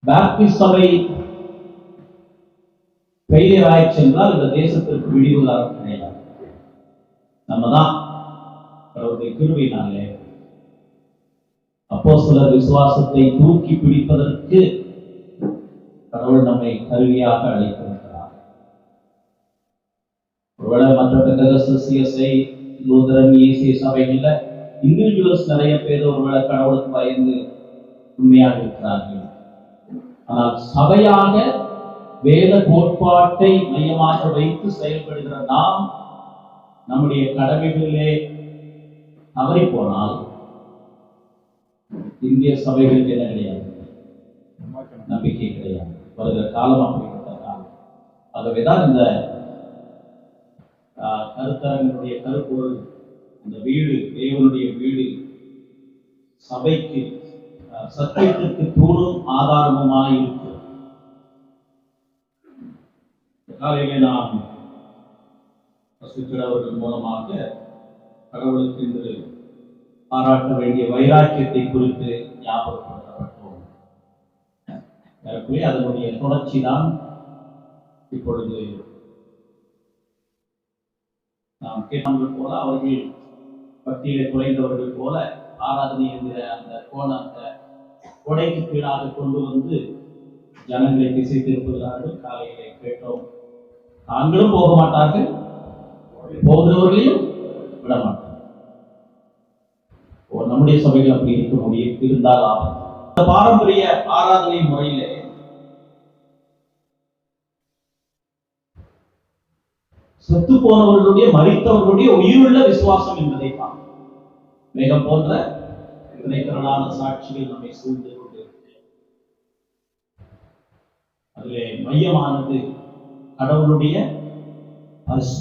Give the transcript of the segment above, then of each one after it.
Baptist சபை failure ஆயிடுச்சு என்றால் இந்த தேசத்திற்கு விடிவுதான் கிடையாது. நம்ம தான் அவருடைய கிருபையினாலே அப்போஸ்தலர் விசுவாசத்தை தூக்கி பிடிப்பதற்கு கடவுள் நம்மை கருவியாக அழைத்திருக்கிறார். ஒருவேளை மற்ற பெந்தகோஸ்து, சிஎஸ்ஐ, லூதரன், ஏசிய சபைகள்ல இண்டிவிஜுவல்ஸ் நிறைய பேர் ஒருவேளை கடவுளுக்கு பயந்து உண்மையாக இருக்கிறார்கள். ஆனால் சபையாக வேத கோட்பாட்டை மையமாக வைத்து செயல்படுகிற நாம் நம்முடைய கடமைகளிலே தவறி போனால் இந்திய சபைகளுக்கு என்ன கிடையாது? நம்பிக்கை கிடையாது. வருகிற காலம் அப்படிப்பட்ட காலம். ஆகவேதான் இந்த கருத்தரங்களுடைய கருப்பொருள், இந்த வீடு தேவனுடைய வீடு சபைக்கு சத்தியத்திற்கு தூணும் ஆதாரமுமாய் இருக்கிறது. காலையிலே நாம் அவர்கள் மூலமாக கடவுளுக்கு இன்று பாராட்ட வேண்டிய வைராக்கியத்தை குறித்து ஞாபகப்படுத்தப்பட்டோம். அதனுடைய தொடர்ச்சி தான் இப்பொழுது நாம் கேட்டவர்கள் போல அவர்கள் பட்டியலை குறைந்தவர்கள் போல ஆராதனை என்கிற அந்த கொடைக்கு கீழாக கொண்டு வந்து ஜனங்களை திசை திருப்புகிறார்கள். காலையிலே கேட்டோம், தாங்களும் போக மாட்டார்கள், போகிறவர்களையும் விட மாட்டார்கள். நம்முடைய சபைகள் அப்படி இருக்க முடியும். இருந்தால் ஆபத்து. பாரம்பரிய ஆராதனை முறையிலே செத்து போனவர்களுடைய, மரித்தவர்களுடைய உயிருள்ள விசுவாசம் என்பதை தான் மேகம் போன்ற திரளான சாட்சிகள் நம்மை சூழ்ந்து கொண்டிருக்கிறது. அதிலே மையமானது கடவுளுடைய பரிசு.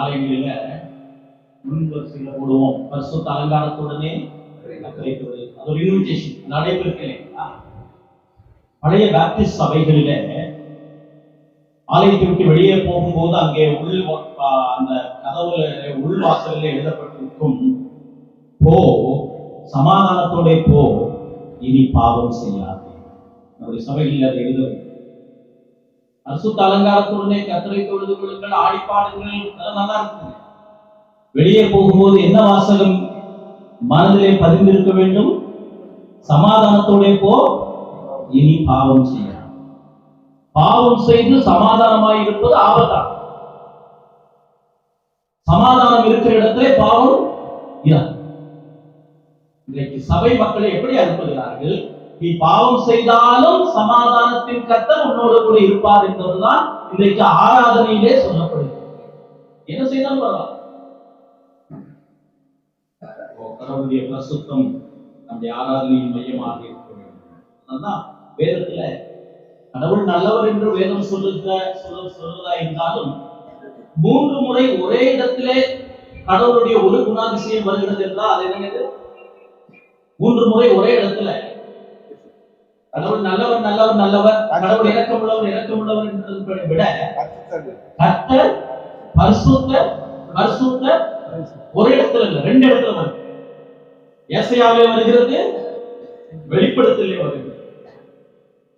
ஆலயங்களில முன்வரிசையில போடுவோம், பரிசுத்த அலங்காரத்துடனே அது ஒரு இன்விடேஷன் நடைபெறுகிறேன். பழைய பாப்டிஸ்ட் சபைகளில ஆலயத்தை விட்டு வெளியே போகும்போது அங்கே அந்த கதவுல உள்வாசலில் எழுதப்பட்டிருக்கும், போ, சமாதானத்தோட போ, இனி பாவம் செய்யாது. நம்முடைய சபைகளில் அதை எழுதவில்லை. பரிசுத்த அலங்காரத்துடனே கர்த்தரை தொழுது கொள்ளுங்கள், ஆடிப்பாடுங்கள், அதெல்லாம் நல்லா இருக்குது. வெளியே போகும்போது என்ன வாசகம் மனதிலே பதிந்திருக்க வேண்டும்? சமாதானத்தோட போ, இனி பாவம் செய்யாது. பாவம் செய்து சமாதானமாய் இருப்பது ஆபத்தான். சமாதானம் இருக்கிற இடத்திலே பாவம் இல்லை. இன்றைக்கு சபை மக்களை எப்படி அனுப்புகிறார்கள்? நீ பாவம் செய்தாலும் சமாதானத்தின் கர்த்தர் உன்னோடு கூட இருப்பார் என்பதுதான் இன்றைக்கு ஆராதனையிலே சொல்லப்படுகிறது. என்ன செய்தாலும் பரவாயில்ல, கடவுளுடைய பரிசுத்தம் நம்முடைய ஆராதனையின் மையமாக இருக்க வேண்டும். அதுதான் வேதத்துல கடவுள் நல்லவர் என்று வேதம் சொல்வதா இருந்தாலும் 3 முறை ஒரே இடத்திலே கடவுளுடைய ஒரு குணாதிசயம் வருகிறது என்றால் அது என்னது? 3 முறை ஒரே இடத்துல கடவுள் நல்லவர் நல்லவர் நல்லவர், கடவுள் இரக்கமுள்ளவர் இரக்கமுள்ளவர் என்றதை விட கர்த்தர் பரிசுத்தர் பரிசுத்தர் ஒரே இடத்துல இல்லை, 2 இடத்துல வருது. ஏசாயாவிலே வருகிறது, வெளிப்படுத்தலே வருகிறது.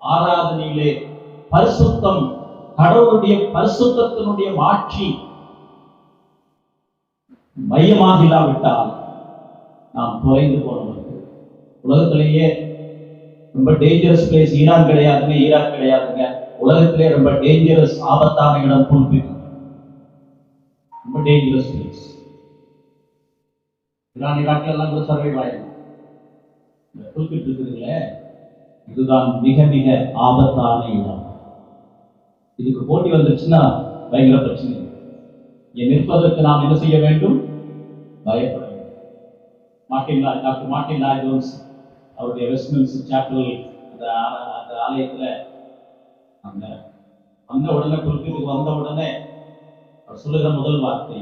ஆராதனையிலே பரிசுத்தம், கடவுளுடைய பரிசுத்தத்தினுடைய மாட்சி மையமாக இல்லாவிட்டால் நாம் தொலைந்து போனவர்கள். உலகத்திலேயே ரொம்ப டேஞ்சரஸ் பிளேஸ் ஈரான் கிடையாதுங்க, ஈராக் கிடையாதுங்க. உலகத்திலே ரொம்ப டேஞ்சரஸ் ஆபத்தான இடம் புல்பிட். ரொம்ப டேஞ்சரஸ் பிளேஸ். ஈரான் ஈராக்ல எல்லாம் கூட சர்வைவ் ஆயிடும். புல்பிட் இருக்குதுங்களே, இதுதான் மிக மிக ஆபத்தான இடம். இதுக்கு போட்டி வந்துருச்சுன்னா பயங்கர பிரச்சனை. இங்கே நிற்பதற்கு நாம் என்ன செய்ய வேண்டும்? பயப்பட வேண்டும். டாக்டர் மார்ட்டின் லாய்ட் ஜோன்ஸ் அவருடைய வெஸ்ட்மின்ஸ்டர் சாப்பல் அந்த ஆலயத்துல வந்த உடனே குறிப்பிட்டு வந்த உடனே அவர் சொல்லுகிற முதல் வார்த்தை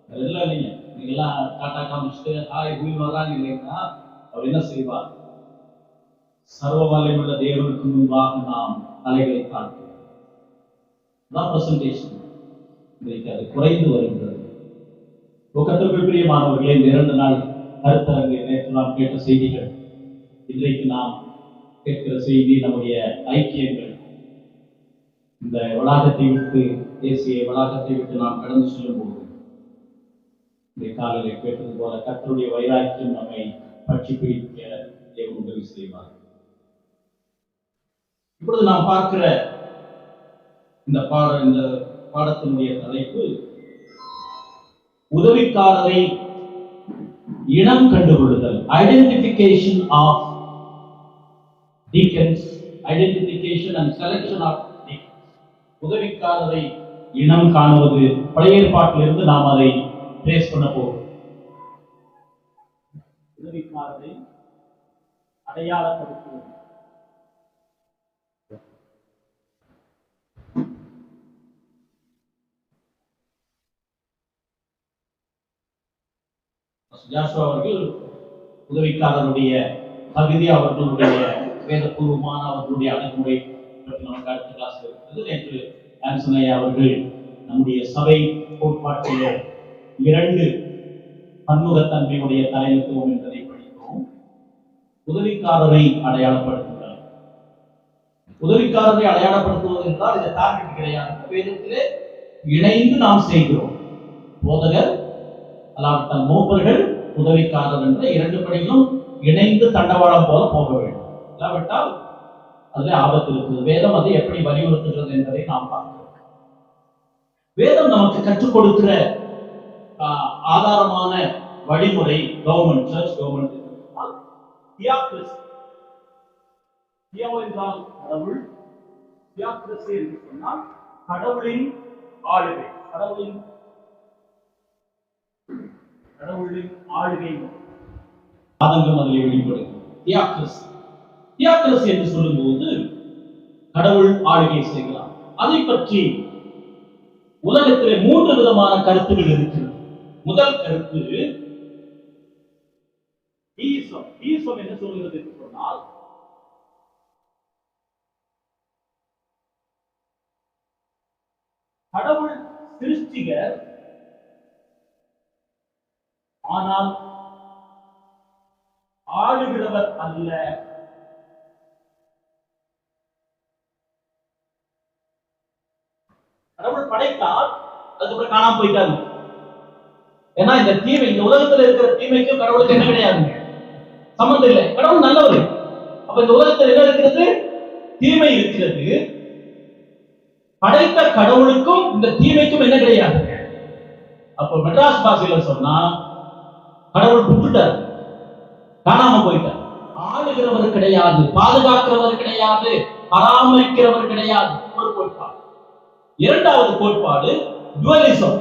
இல்லை, நீங்க எல்லாம் டாட்டா காமிச்சுட்டு வீடு வர்றாங்க இல்லைன்னா அவர் என்ன செய்வார்? சர்வ வல்லமையுள்ள தேவனுக்கு முன்பாக நாம் தலைகளை தாழ்த்துவோம். பிரசன்டேஷன் இன்றைக்கு அது குறைந்து வருகிறது. கர்த்தருக்குள் பிரியமானவர்களே, இந்த 2 நாள் கருத்தரங்கு நேற்று நாம் கேட்ட செய்திகள் இன்றைக்கு நாம் கேட்கிற செய்தி நம்முடைய ஐக்கியங்கள் இந்த வளாகத்தை விட்டு தேசிய வளாகத்தை விட்டு நாம் கடந்து செல்லும் போது இந்த காலையில் கேட்டது போல கர்த்தருடைய வைராக்கியம் நம்மை பற்றி பிடிக்க தேவன் உதவி செய்வார். இப்பொழுது நாம் பார்க்கிற இந்த பாடத்தினுடைய தலைப்பு உதவிக்காரரை இனம் கண்டுகொள்ளுதல், identification of deacons, identification and selection of deacons. உதவிக்காரரை இனம் காணுவது. பழைய ஏற்பாட்டிலிருந்து நாம் அதை ட்ரேஸ் பண்ண போகிறோம். உதவிக்காரரை அடையாளப்படுத்துவது. ஜாஷுவா அவர்கள் உதவிக்காரருடைய தகுதி, அவர்களுடைய வேதபூர்வமான அவர்களுடைய அணுகுமுறை பற்றி நமக்கு அடுத்த கிளாஸ் இருக்கிறது. நேற்று ஆன்சனையா அவர்கள் நம்முடைய சபை கோட்பாட்டில் 2 பன்முகத்தன்மையுடைய தலைமைத்துவம் என்பதை படித்தோம். உதவிக்காரரை அடையாளப்படுத்துகிறார். உதவிக்காரரை அடையாளப்படுத்துவது என்றால் இந்த டார்கெட் கிடையாது. வேதத்திலே இணைந்து நாம் செய்கிறோம். போதகர் அல்லாவிட்டால் மூப்பர்கள், உதவிக்காரர் என்ற 2 படிகளும் இணைந்து தண்டவாளம் போல போக வேண்டும். இல்லாவிட்டால் அதுல ஆபத்து இருக்குது. வேதம் அதை எப்படி வலியுறுத்துகிறது என்பதை நாம் பார்க்கிறோம். வேதம் நமக்கு கற்றுக் கொடுக்கிற ஆதாரமான வழிமுறை கவர்மெண்ட், சர்ச் கவர்மெண்ட் என்றால் கடவுள், தியாக்ரசி என்று சொன்னால் கடவுளின் ஆளுகை, கடவுளின் ஆளுகை ஆதங்கம் அதில் வெளிப்படுகிறது. தியாக்ரசி என்று சொல்லும்போது கடவுள் ஆளுகை செய்கிறார். அதை பற்றி உலகத்திலே 3 விதமான கருத்துகள் இருக்கிறது. முதல் கருத்து ஈசம் என்ன சொல்கிறது என்று சொன்னால், கடவுள் சிருஷ்டிகர், ஆனால் ஆளுகிறவர் அல்ல. கடவுள் படைத்தால் அதுக்கப்புறம் காணாம போயிட்டாரு. ஏன்னா இந்த தீமை, இந்த உலகத்தில் இருக்கிற தீமைக்கும் கடவுளுக்கு என்ன கிடையாது, சம்பந்தம் இல்லை. கடவுள் நல்லவர். அப்ப இந்த உலகத்தில் என்ன இருக்கிறது, தீமை இருக்கிறது. படைத்த கடவுளுக்கும் இந்த தீமைக்கும் என்ன கிடையாது. அப்ப மெட்ராஸ் பாஷையில சொன்னா கடவுள் விட்டுட்டார், காணாம போயிட்டார். ஆளுகிறவர் கிடையாது, பாதுகாக்கிறவர் கிடையாது, பராமரிக்கிறவர் கிடையாது. ஒரு கோட்பாடு. இரண்டாவது கோட்பாடு டுவலிசம்.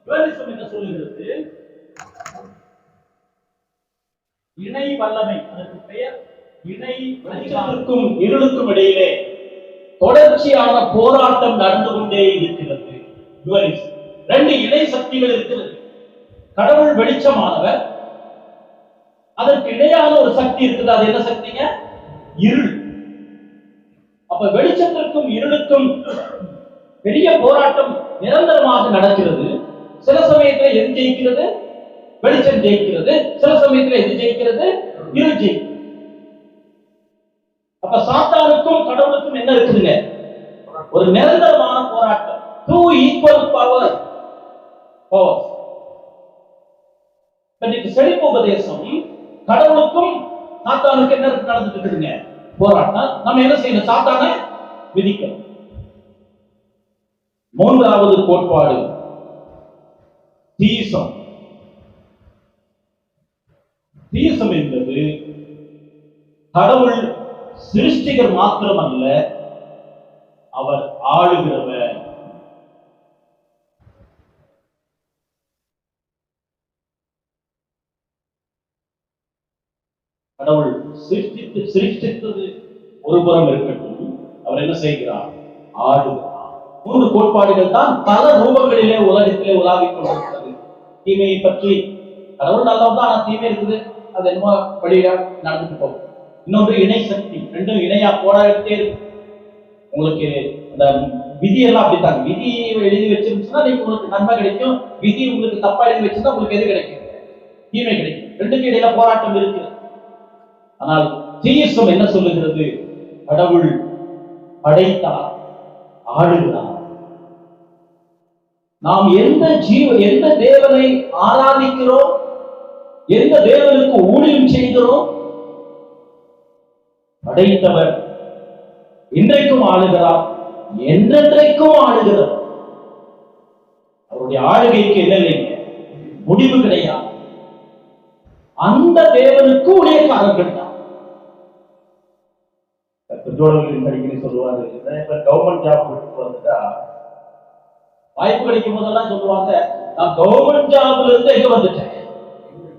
டுவலிசம் என்ன சொல்லுகிறது, இணை வல்லமை. அதற்கு பெயர் இணை. வெளிச்சத்திற்கும் இருளுக்கும் இடையிலே தொடர்ச்சியான போராட்டம் நடந்து கொண்டே இருக்கிறது. டுவலிசம். 2 இணை சக்திகள் இருக்கிறது. கடவுள் வெளிச்சமானவர், அதற்கு இடையான ஒரு சக்தி இருக்குது. அது என்ன சக்திங்க? இருள். அப்ப வெளிச்சத்திற்கும் இருளுக்கும் பெரிய போராட்டம் நிரந்தரமாக நடக்கிறது. சில சமயத்தில் எது ஜெயிக்கிறது? வெளிச்சம் ஜெயிக்கிறது. சில சமயத்தில் எது ஜெயிக்கிறது? இருள் ஜெயிக்கிறது. அப்ப சாத்தானுக்கும் கடவுளுக்கும் என்ன இருக்குதுங்க? ஒரு நிரந்தரமான போராட்டம். 2 ஈக்குவல் பவர். செழிப்பு உபதேசம் கடவுளுக்கும் சாத்தானுக்கு என்ன நடந்துட்டு இருக்குதுங்க? போராட்டம். நம்ம என்ன செய்யணும்? சாத்தானை விதிக்கணும். மூன்றாவது கோட்பாடு தீசம். தீசம் என்பது கடவுள் சிருஷ்டிகர் மாத்திரமல்ல, அவர் ஆளுகிறவர். கடவுள் சிருஷ்டித்தது ஒரு புறம் இருக்கட்டும், அவர் என்ன செய்கிறார்? ஆளுகிறார். 3 கோட்பாடுகள் தான் பல ரூபங்களிலே உலகத்திலே உலாவிக் கொண்டிருக்கிறது. தீமையை பற்றி கடவுள் நல்லவர் தான், ஆனா தீமை இருக்குது, அது என்ன வழியா நடந்துட்டு போகும். இன்னொன்று இணை சக்தி. 2 இணையா போராடிட்டே இருக்கு. உங்களுக்கு அந்த விதியெல்லாம் அப்படித்தாங்க. விதி எழுதி வச்சிருந்துச்சுன்னா நீங்க உங்களுக்கு நன்மை கிடைக்கும். விதி உங்களுக்கு தப்பா எழுதி வச்சிருந்தா உங்களுக்கு எது கிடைக்கும்? தீமை கிடைக்கும். 2க்கு இடையில போராட்டம் இருக்கு. ஆனால் தீயிசம் என்ன சொல்லுகிறது? கடவுள் படைத்தார், ஆளுகிறார். நாம் எந்த தேவனை ஆராதிக்கிறோம், எந்த தேவனுக்கு ஊழியம் செய்கிறோம்? படைத்தவர் இன்றைக்கும் ஆளுகிறார், என்றென்றைக்கும் ஆளுகிறார். அவருடைய ஆளுகைக்கு என்ன இல்லைங்க, முடிவு கிடையாது. அந்த தேவனுக்கு ஊழியக்காரர்கள் தான். அடிக்கடி சொல்லுவாரு, கவர்மெண்ட் ஜாப் வந்துட்டா வாய்ப்பு கிடைக்கும் போதெல்லாம் சொல்லுவாங்க, நான் கவர்மெண்ட் ஜாப்ல இருந்து எங்க வந்துட்டேன்,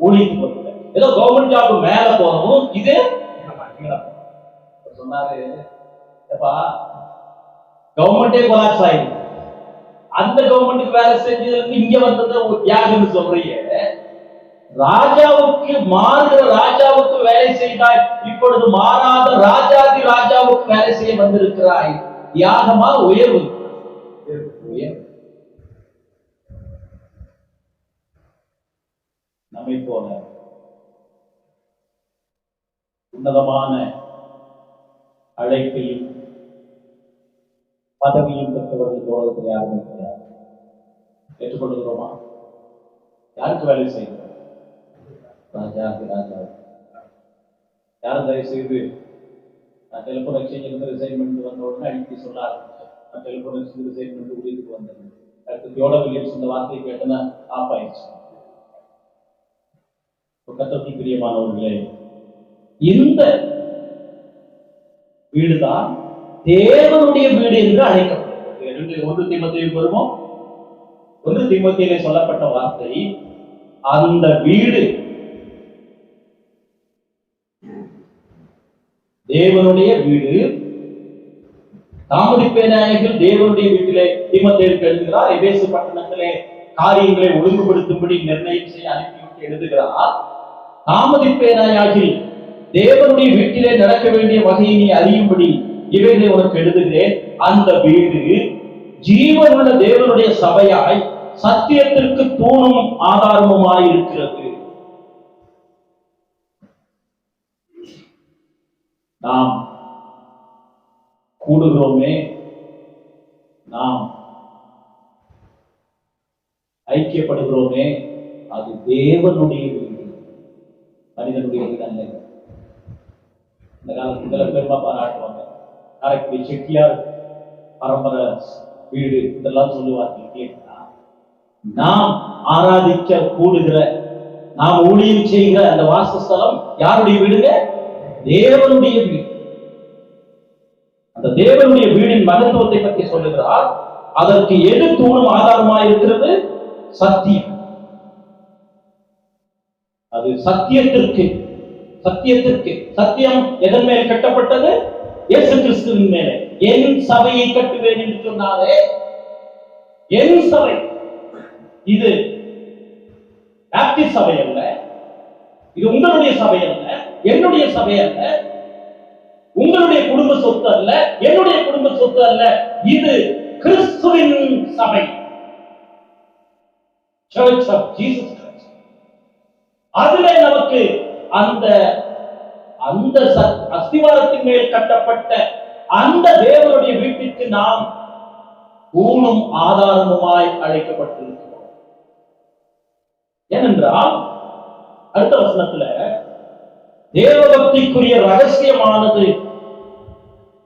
ஊழியத்துக்கு வந்துட்டேன். ஏதோ கவர்மெண்ட் ஜாப் மேல போறவும் இது சொன்னாரு, கவர்மெண்டே கொலாப்ஸ் ஆயிடுச்சு, அந்த கவர்மெண்ட்டுக்கு வேலை செஞ்சதுல இருந்து இங்க வந்தது யாருன்னு சொல்றீங்க? ராஜாவுக்கு மாறுகிற ராஜாவுக்கு வேலை செய்தாய், இப்பொழுது மாறாத ராஜாதி ராஜாவுக்கு வேலை செய்ய வந்திருக்கிறாய். தியாகமா உயர்வு? நம்மை போல உன்னதமான அழைப்பையும் பதவியும் பெற்றவர்கள் தோழத்தில் யாருமே கிடையாது. ஏற்றுக்கொள்கிறோமா? யாருக்கு வேலை செய்கிறோம்? ராஜாவுக்கு. ராஜா யாரும் தயவு செய்து நான் டெலிபோன் எக்ஸ்சேஞ்ச் ரிசைன் பண்ணிட்டு வந்த உடனே அடிக்கடி சொல்ல ஆரம்பிச்சேன், நான் டெலிபோன் எக்ஸ்சேஞ்ச் ரிசைன் பண்ணிட்டு ஊழியத்துக்கு வந்தேன். அடுத்து தியோடா வில்லியம்ஸ் இந்த வார்த்தையை கேட்டேன்னா ஆஃப் ஆயிடுச்சு. கர்த்தருக்கு பிரியமானவர்களே, இந்த வீடுதான் தேவனுடைய வீடு என்று அழைக்கப்படுகிறது. 1 தீமோத்தேயுக்கு வருவோம். 1 தீமோத்தேயுவிலே சொல்லப்பட்ட வார்த்தை, அந்த வீடு தேவனுடைய வீடு. தாமதிப்பேனாயர்கள் தேவனுடைய வீட்டிலே தீமோத்தேயுவுக்கு எழுதுகிறார். எபேசு பட்டணத்திலே காரியங்களை ஒழுங்குபடுத்தும்படி நிர்ணயம் செய்ய அனுப்பிவிட்டு எழுதுகிறார். தாமதிப்பேனாயாகில் தேவனுடைய வீட்டிலே நடக்க வேண்டிய வகையை நீ அறியும்படி இவைகளை உனக்கு எழுதுகிறேன். அந்த வீடு ஜீவனுள்ள தேவனுடைய சபையாய் சத்தியத்திற்கு தூணும் ஆதாரமுமாய் இருக்கிறது. நாம் கூடுகிறோமே, நாம் ஐக்கியப்படுகிறோமே, அது தேவனுடைய வீடு, மனிதனுடைய வீடு அல்ல. இந்த காலத்துல பெருமா பாராட்டுவாங்க, காரைக்குடி செட்டியார் பரம்பரை வீடு இதெல்லாம் சொல்லுவார்கள். நாம் ஆராதிக்க கூடுகிற, நாம் ஊழியம் செய்கிற அந்த வாசஸ்தலம் யாருடைய வீடுங்க? தேவனுடைய வீடு. அந்த தேவனுடைய வீடின் மகத்துவத்தை பற்றி சொல்லுகிறார். அதற்கு எது தூணும் ஆதாரமாக இருக்கிறது? சத்தியம். அது சத்தியத்திற்கு சத்தியம் எதன் மேல் கட்டப்பட்டது? இயேசு கிறிஸ்துவின் மேலே. என் சபையை கட்டுவேன் என்று சொன்னாரே, என் சபை. இது பாப்டிஸ்ட் சபை அல்ல, இது உங்களுடைய சபை அல்ல, என்னுடைய சபை அல்ல, உங்களுடைய குடும்ப சொத்து அல்ல, என்னுடைய குடும்ப சொத்து அல்ல. இது கிறிஸ்துவின் சபை, சர்ச் ஆஃப் ஜீசஸ் கிரைஸ்ட். அதிலே நமக்கு அந்த அந்த அஸ்திவாரத்தின் மேல் கட்டப்பட்ட அந்த தேவனுடைய வீட்டிற்கு நாம் ஊனும் ஆதாரமுமாய் அழைக்கப்பட்டிருக்கிறோம். ஏனென்றால் அடுத்த வசனத்துல தேவபக்திக்குரிய ரகசியமானது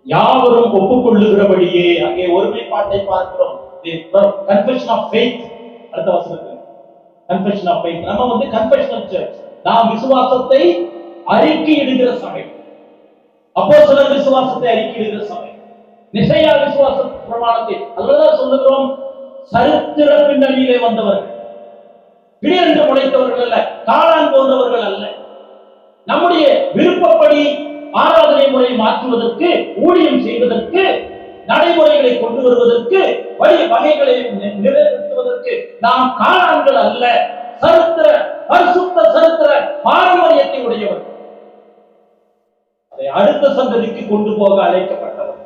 யாவரும் ஒப்புக்கொள்ளுகிறபடியே, அங்கே ஒருமைப்பாட்டை பார்க்கிறோம். Confession of faith. அடுத்த வசனத்துல கன்ஃபெஷன் ஆஃப் ஃபெய்த். நம்ம கன்ஃபெஷனல் சர்ச், நாம் விசுவாசத்தை அறிக்கையிடுகிற சபை. அப்போஸ்தலர் விசுவாசத்தை அறிக்கையிடுகிற சபை. நிசையா விசுவாச பிரமாணத்தை, அதுதான் சொல்லுகிறோம், சரித்திர பின்னணியிலே வந்தவர்கள், திடீரென்று முளைத்தவர்கள் அல்ல, காளான் போன்றவர்கள் அல்ல. நம்முடைய விருப்பப்படி ஆராதனை முறையை மாற்றுவதற்கு, ஊழியம் செய்வதற்கு, நடைமுறைகளை கொண்டு வருவதற்கு, வகைகளை நிறைவேற்றுவதற்கு நாம் காளான்கள் அல்ல. சரித்திர பரிசுத்த சரித்திர பாரம்பரியத்தை உடையவர், அதை அடுத்த சந்ததிக்கு கொண்டு போக அழைக்கப்பட்டவர்.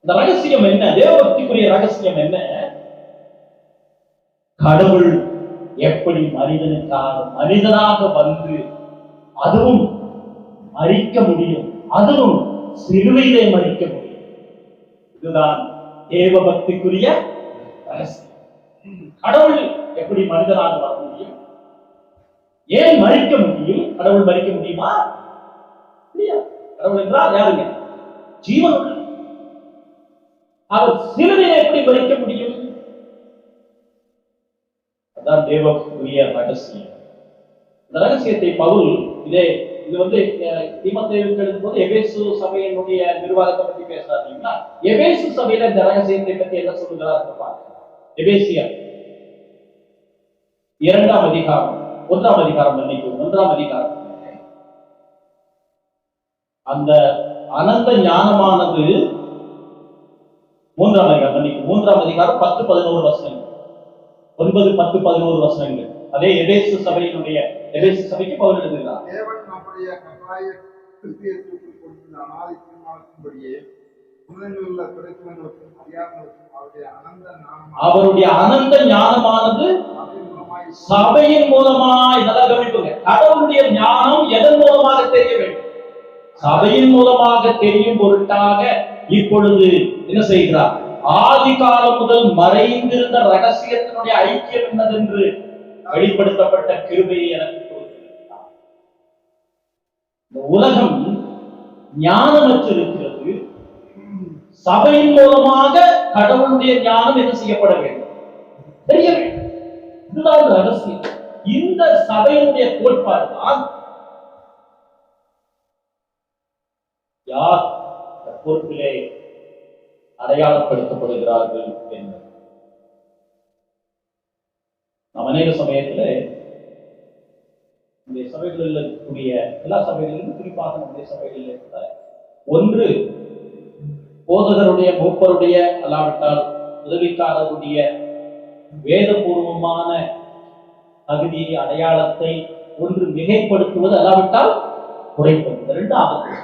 இந்த ரகசியம் என்ன? தேவபக்திக்குரிய ரகசியம் என்ன? கடவுள் எப்படி மனிதனுக்காக மனிதனாக வந்து, அதுவும் மரிக்க முடியும், அதுவும் சிலுவையிலே மரிக்க முடியும். இதுதான் தேவ பக்திக்குரிய ரகசியம். கடவுள் எப்படி மனிதனாக வர முடியும்? ஏன் மரிக்க முடியும்? கடவுள் மரிக்க முடியுமா? கடவுள் என்றால் யாருங்க? ஜீவன். அவர் சிலுவையை எப்படி மரிக்க முடியும்? அதான் தேவக்குரிய ரகசியம். இந்த ரகசியத்தை பவுல் இது தீமோத்தேயுவுக்கு எழுதும்போது எபேசு சபையினுடைய நிர்வாகத்தை பற்றி பேசுறாருங்களா? எபேசு சபையில இந்த ரகசியத்தை பற்றி என்ன சொல்லுகிறார்? எபேசியர் 2ஆம் அதிகாரம் 1ஆம் அதிகாரம் 1ஆம் அதிகாரம் அந்த அனந்த ஞானமானது 3ஆம் அதிகாரம் 10, 11 வசனங்கள், 9, 10, 11 வசனங்கள். அதே எபேசு சபைக்கு பவுல் எழுதுகிறார். தேவன் நம்முடைய கர்த்தராகிய கிறிஸ்து இயேசுவுக்குள் கொடுத்த அநாதி தீர்மானத்தின்படியே உலகங்களில் கிடைத்தவர்களுக்கும் அறியாதவர்களுக்கும் அவருடைய அனந்த ஞானமானது சபையின் மூலமாய், நல்லா கவனிப்புங்க, கடவுளுடைய ஞானம் எதன் மூலமாக தெரிய வேண்டும்? சபையின் மூலமாக தெரியும் பொருட்டாக இப்பொழுது என்ன செய்கிறார்? ஆதி காலம் முதல் மறைந்திருந்த ரகசியத்தினுடைய ஐக்கியம் என்னதென்று வெளிப்படுத்தப்பட்ட கிருபையை எனக்கு கொடுத்திருக்கிறார். இந்த உலகம் ஞானமற்றிருக்கிறது. சபையின் மூலமாக கடவுளுடைய ஞானம் என்ன செய்யப்பட வேண்டும்? தெரிய வேண்டும். இதுதான் ரகசியம். இந்த சபையினுடைய கோட்பாடு தான் யார் பொறுப்பிலே அடையாளப்படுத்தப்படுகிறார்கள் என்பது. நாம் அநேக சமயத்தில் இந்த சபைகளில் இருக்கக்கூடிய எல்லா சபைகளிலும், குறிப்பாக நம்முடைய சபைகளில் இருக்கிற ஒன்று போதகருடைய, மூப்பருடைய, அல்லாவிட்டால் உதவிக்காரருடைய வேதபூர்வமான தகுதியை, அடையாளத்தை ஒன்று மிகைப்படுத்துவது, அல்லாவிட்டால் குறைப்பது. ரெண்டு ஆபத்து.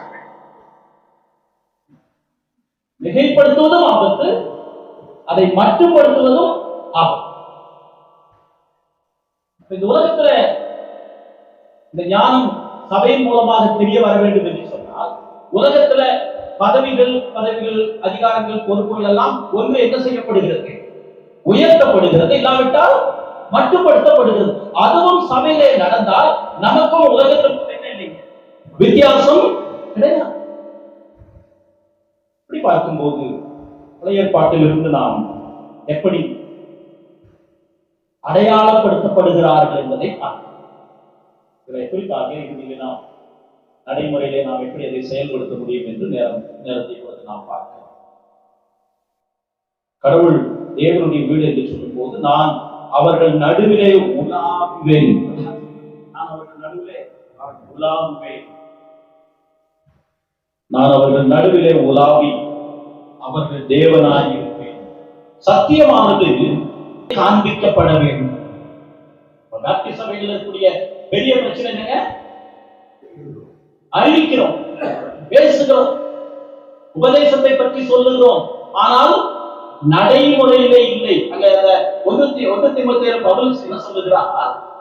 மிகைப்படுத்துவதும் ஆபத்து, அதை மட்டுப்படுத்துவதும் ஆபத்து. இந்த உலகத்துல இந்த ஞானம் சபையின் மூலமாக தெரிய வர வேண்டும் என்று சொன்னால், உலகத்துல பதவிகள், அதிகாரங்கள், பொறுப்புகள் எல்லாம் ஒன்று என்ன செய்யப்படுகிறது? உயர்த்தப்படுகிறது, இல்லாவிட்டால் மட்டுப்படுத்தப்படுகிறது. அதுவும் சபையிலே நடந்தால் நமக்கும் உலகத்திற்கும் என்ன இல்லைங்க? வித்தியாசம் கிடையாது. இப்படி பார்க்கும்போது பழைய ஏற்பாட்டில் இருந்து நாம் எப்படி அடையாளப்படுத்தப்படுகிறார்கள் என்பதை பார்க்கிறோம். இதை குறிப்பாக இறுதியில் நாம் நடைமுறையிலே நாம் எப்படி அதை செயல்படுத்த முடியும் என்று நேரத்தை கொடுத்து நாம் பார்க்கிறோம். கடவுள் தேவனுடைய வீடு என்று சொல்லும் போது, நான் அவர்கள் நடுவிலே உலாவுவேன். நான் அவர்கள் நடுவிலே உலாவுவேன். நான் அவர்கள் நடுவிலே உலாவி அவர்கள் தேவனாய் இருப்பேன். சத்தியமானது காண்பிக்கப்பட வேண்டும். பாப்டிஸ்ட் சபையில் இருக்கக்கூடிய பெரிய பிரச்சனை என்னங்க? அறிவிக்கிறோம், பேசுகிறோம், உபதேசத்தை பற்றி சொல்லுகிறோம், ஆனால் நடைமுறையிலே இல்லை. அங்க 1 தீமோத்தேயு பவுல் என்ன சொல்லுகிறார்?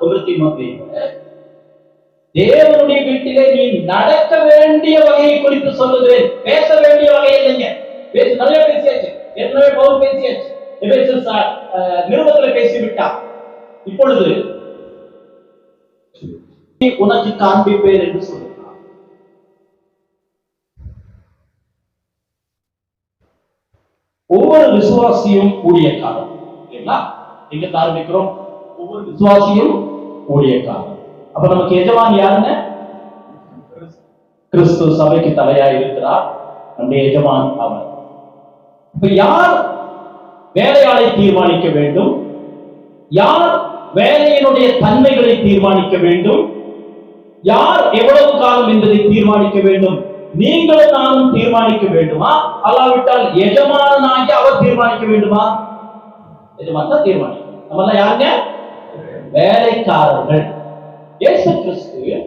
1 தீமோத்தேயு, தேவனுடைய வீட்டிலே நீ நடக்க வேண்டிய வகையை குறித்து சொல்லுகிறேன், பேச வேண்டிய வகை இல்லைங்க. நிறைய பேசியாச்சு, ஏற்கனவே பவுல் பேசியாச்சு, நிருபத்தில் பேசிவிட்டார். இப்பொழுது உனக்கு காண்பிப்பேன் என்று சொல்லுகிறார். ஒவ்வொரு விசுவாசியும் ஊழியக்காரர் இல்லைங்களா? எங்க ஆரம்பிக்கிறோம்? ஒவ்வொரு விசுவாசியும் ஊழியக்காரர். அப்ப நமக்கு எஜமான் யாருங்க? கிறிஸ்து சபைக்கு தலையாய் இருக்கிறார், நம்முடைய எஜமான் அவர். இப்ப யார் வேலையாளை தீர்மானிக்க வேண்டும்? யார் வேலையினுடைய தன்மைகளை தீர்மானிக்க வேண்டும்? யார் எவ்வளவு காலம் என்பதை தீர்மானிக்க வேண்டும்? நீங்களும் நானும் தீர்மானிக்க வேண்டுமா? அல்லாவிட்டால் எஜமானாகி அவர் தீர்மானிக்க வேண்டுமா? எஜமான் தான் தீர்மானிக்கும். நம்ம எல்லாம் யாருங்க? வேலைக்காரர்கள். இயேசு கிறிஸ்து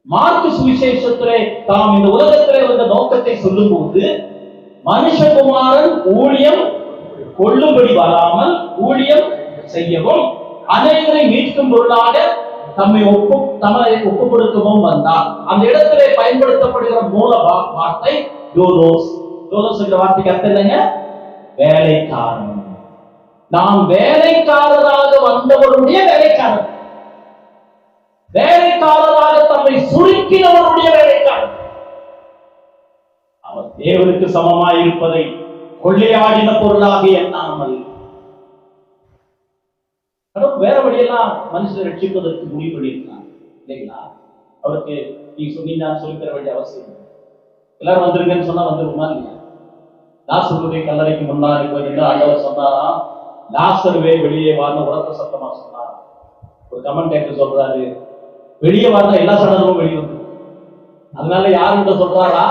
மார்க்கு சுவிசேஷத்திலே தாம் இந்த உலகத்திலே வந்த நோக்கத்தை சொல்லும் போது, மனுஷகுமாரன் ஊழியம் கொள்ளும்படி வராமல் ஊழியம் செய்யவும், அனைவரை மீட்கும் பொருளாக தம்மை ஒப்பு கொடுக்கவும் வந்தார். அந்த இடத்திலே பயன்படுத்தப்படுகிற மூல வார்த்தை டோலோஸ். டோலோஸ் என்ற வார்த்தைக்கு அர்த்தம் என்னங்க? வேலைக்காரன். நாம் வேலைக்காரராக வந்தவருடைய வேலைக்காரர், வேலைக்காரராக தம்மை சுருக்கினவருடைய வேலைக்காரர். அவர் தேவனுக்கு சமமாய் இருப்பதை கொள்ளையாடின பொருளாக எண்ணாமல், வேற வழியெல்லாம் மனுஷனை ரட்சிப்பதற்கு முடிவு பண்ணியிருக்காங்க இல்லைங்களா? அவருக்கு நீ சொன்னீங்க சொல்லி தர வேண்டிய அவசியம். எல்லாரும் வந்திருக்கேன்னு சொன்னா வந்துருமா இல்லையா? லாசருடைய கல்லறைக்கு முன்னாடி போயிருந்தா ஆண்டவர் சொன்னாராம், லாசருவே வெளியே வார்ந்த உரத்த சத்தமா சொன்னார். ஒரு கமெண்டேட்டர் சொல்றாரு, வெளியே வார்ந்த எல்லா சடலமும் வெளியே வந்து, அதனால யாருன்ற சொல்றாரா?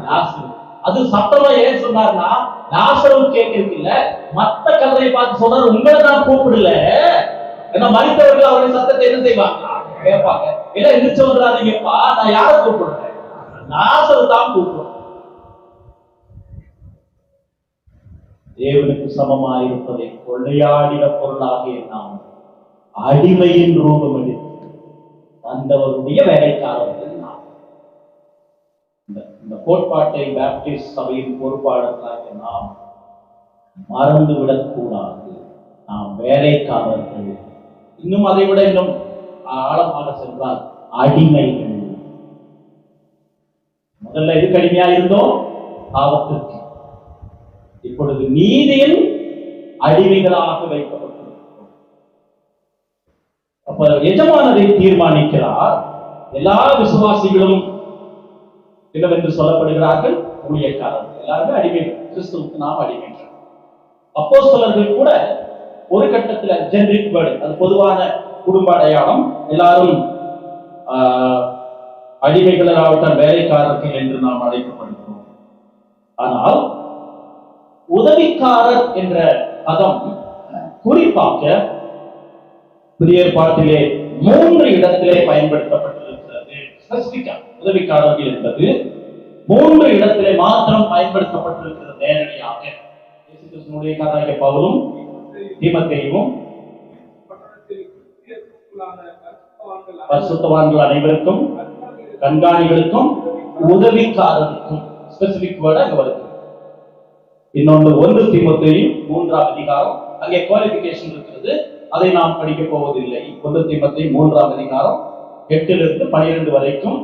லாசரு. அது சத்தமா ஏன் சொன்னார்னா, லாசரு கேட்கறது இல்ல, மத்த கல்லறையை பார்த்து சொன்னார், உங்களை தான் கூப்பிடல. ஏன்னா மனிதர்கள் அவருடைய சத்தத்தை என்ன செய்வாங்க? கேட்பாங்க. எல்லாம் எந்திரிச்சு வந்துடாதீங்கப்பா, நான் யாரை கூப்பிடுறேன்? லாசரு தான் கூப்பிடுறேன். தேவனுக்கு சமமாக இருப்பதை கொள்ளையாடின பொருளாக நாம் அடிமையின் ரூபம் எடுத்து வந்தவருடைய வேலைக்காரர்கள் நாம். இந்த கோட்பாட்டை பேப்டிஸ்ட் சபையின் பொறுப்பாளர்களாக நாம் மறந்துவிடக் கூடாது. நாம் வேலைக்காரர்கள். இன்னும் அதை விட இன்னும் ஆழமாக சென்றால் அடிமைகள். முதல்ல எதுக்கு அடிமையா இருந்தோம்? பாவத்திற்கு. இப்பொழுது நீதியின் அடிமைகளாக வைக்கப்பட்டிருக்கிறோம். அப்ப எஜமானரை தீர்மானிக்கிறார். எல்லா விசுவாசிகளும் என்னவென்று சொல்லப்படுகிறார்கள்? ஊழியக்காரர்கள். எல்லாருமே அடிமைகள். கிறிஸ்துவுக்கு நாம் அடிமைகள். அப்போஸ்தலர்கள் கூட ஒரு கட்டத்துல ஜெனரிக் வேர்டு, அது பொதுவான குடும்ப அடையாளம், எல்லாரும் அடிமைகளாகட்டும் வேலைக்காரர்கள் என்று நாம் அழைக்கப்படுகிறோம். ஆனால் உதவிக்காரர் என்ற பதம் குறிப்பாக புதிய ஏற்பாட்டிலே 3 இடத்திலே பயன்படுத்தப்பட்டிருக்கிறது. ஸ்பெசிபிக்கா உதவிக்காரர்கள் என்பது 3 இடத்திலே மாத்திரம் பயன்படுத்தப்பட்டிருக்கிறது நேரடியாக. இயேசு கிறிஸ்துவினுடைய காரணமாக பவுலும் தீமோத்தேயுவும் பரிசுத்தவான்கள் அனைவருக்கும், கண்காணிகளுக்கும், உதவிக்காரருக்கும் ஸ்பெசிபிக் வேர்டு அங்க வருது. இன்னொன்று 1 தீமோத்தேயு 3ஆம் அதிகாரம், அங்கே குவாலிஃபிகேஷன் இருக்கிறது, அதை நாம் படிக்க போவதில்லை. 1 தீமோத்தேயு 3ஆம் அதிகாரம் 8 to 12 வரைக்கும்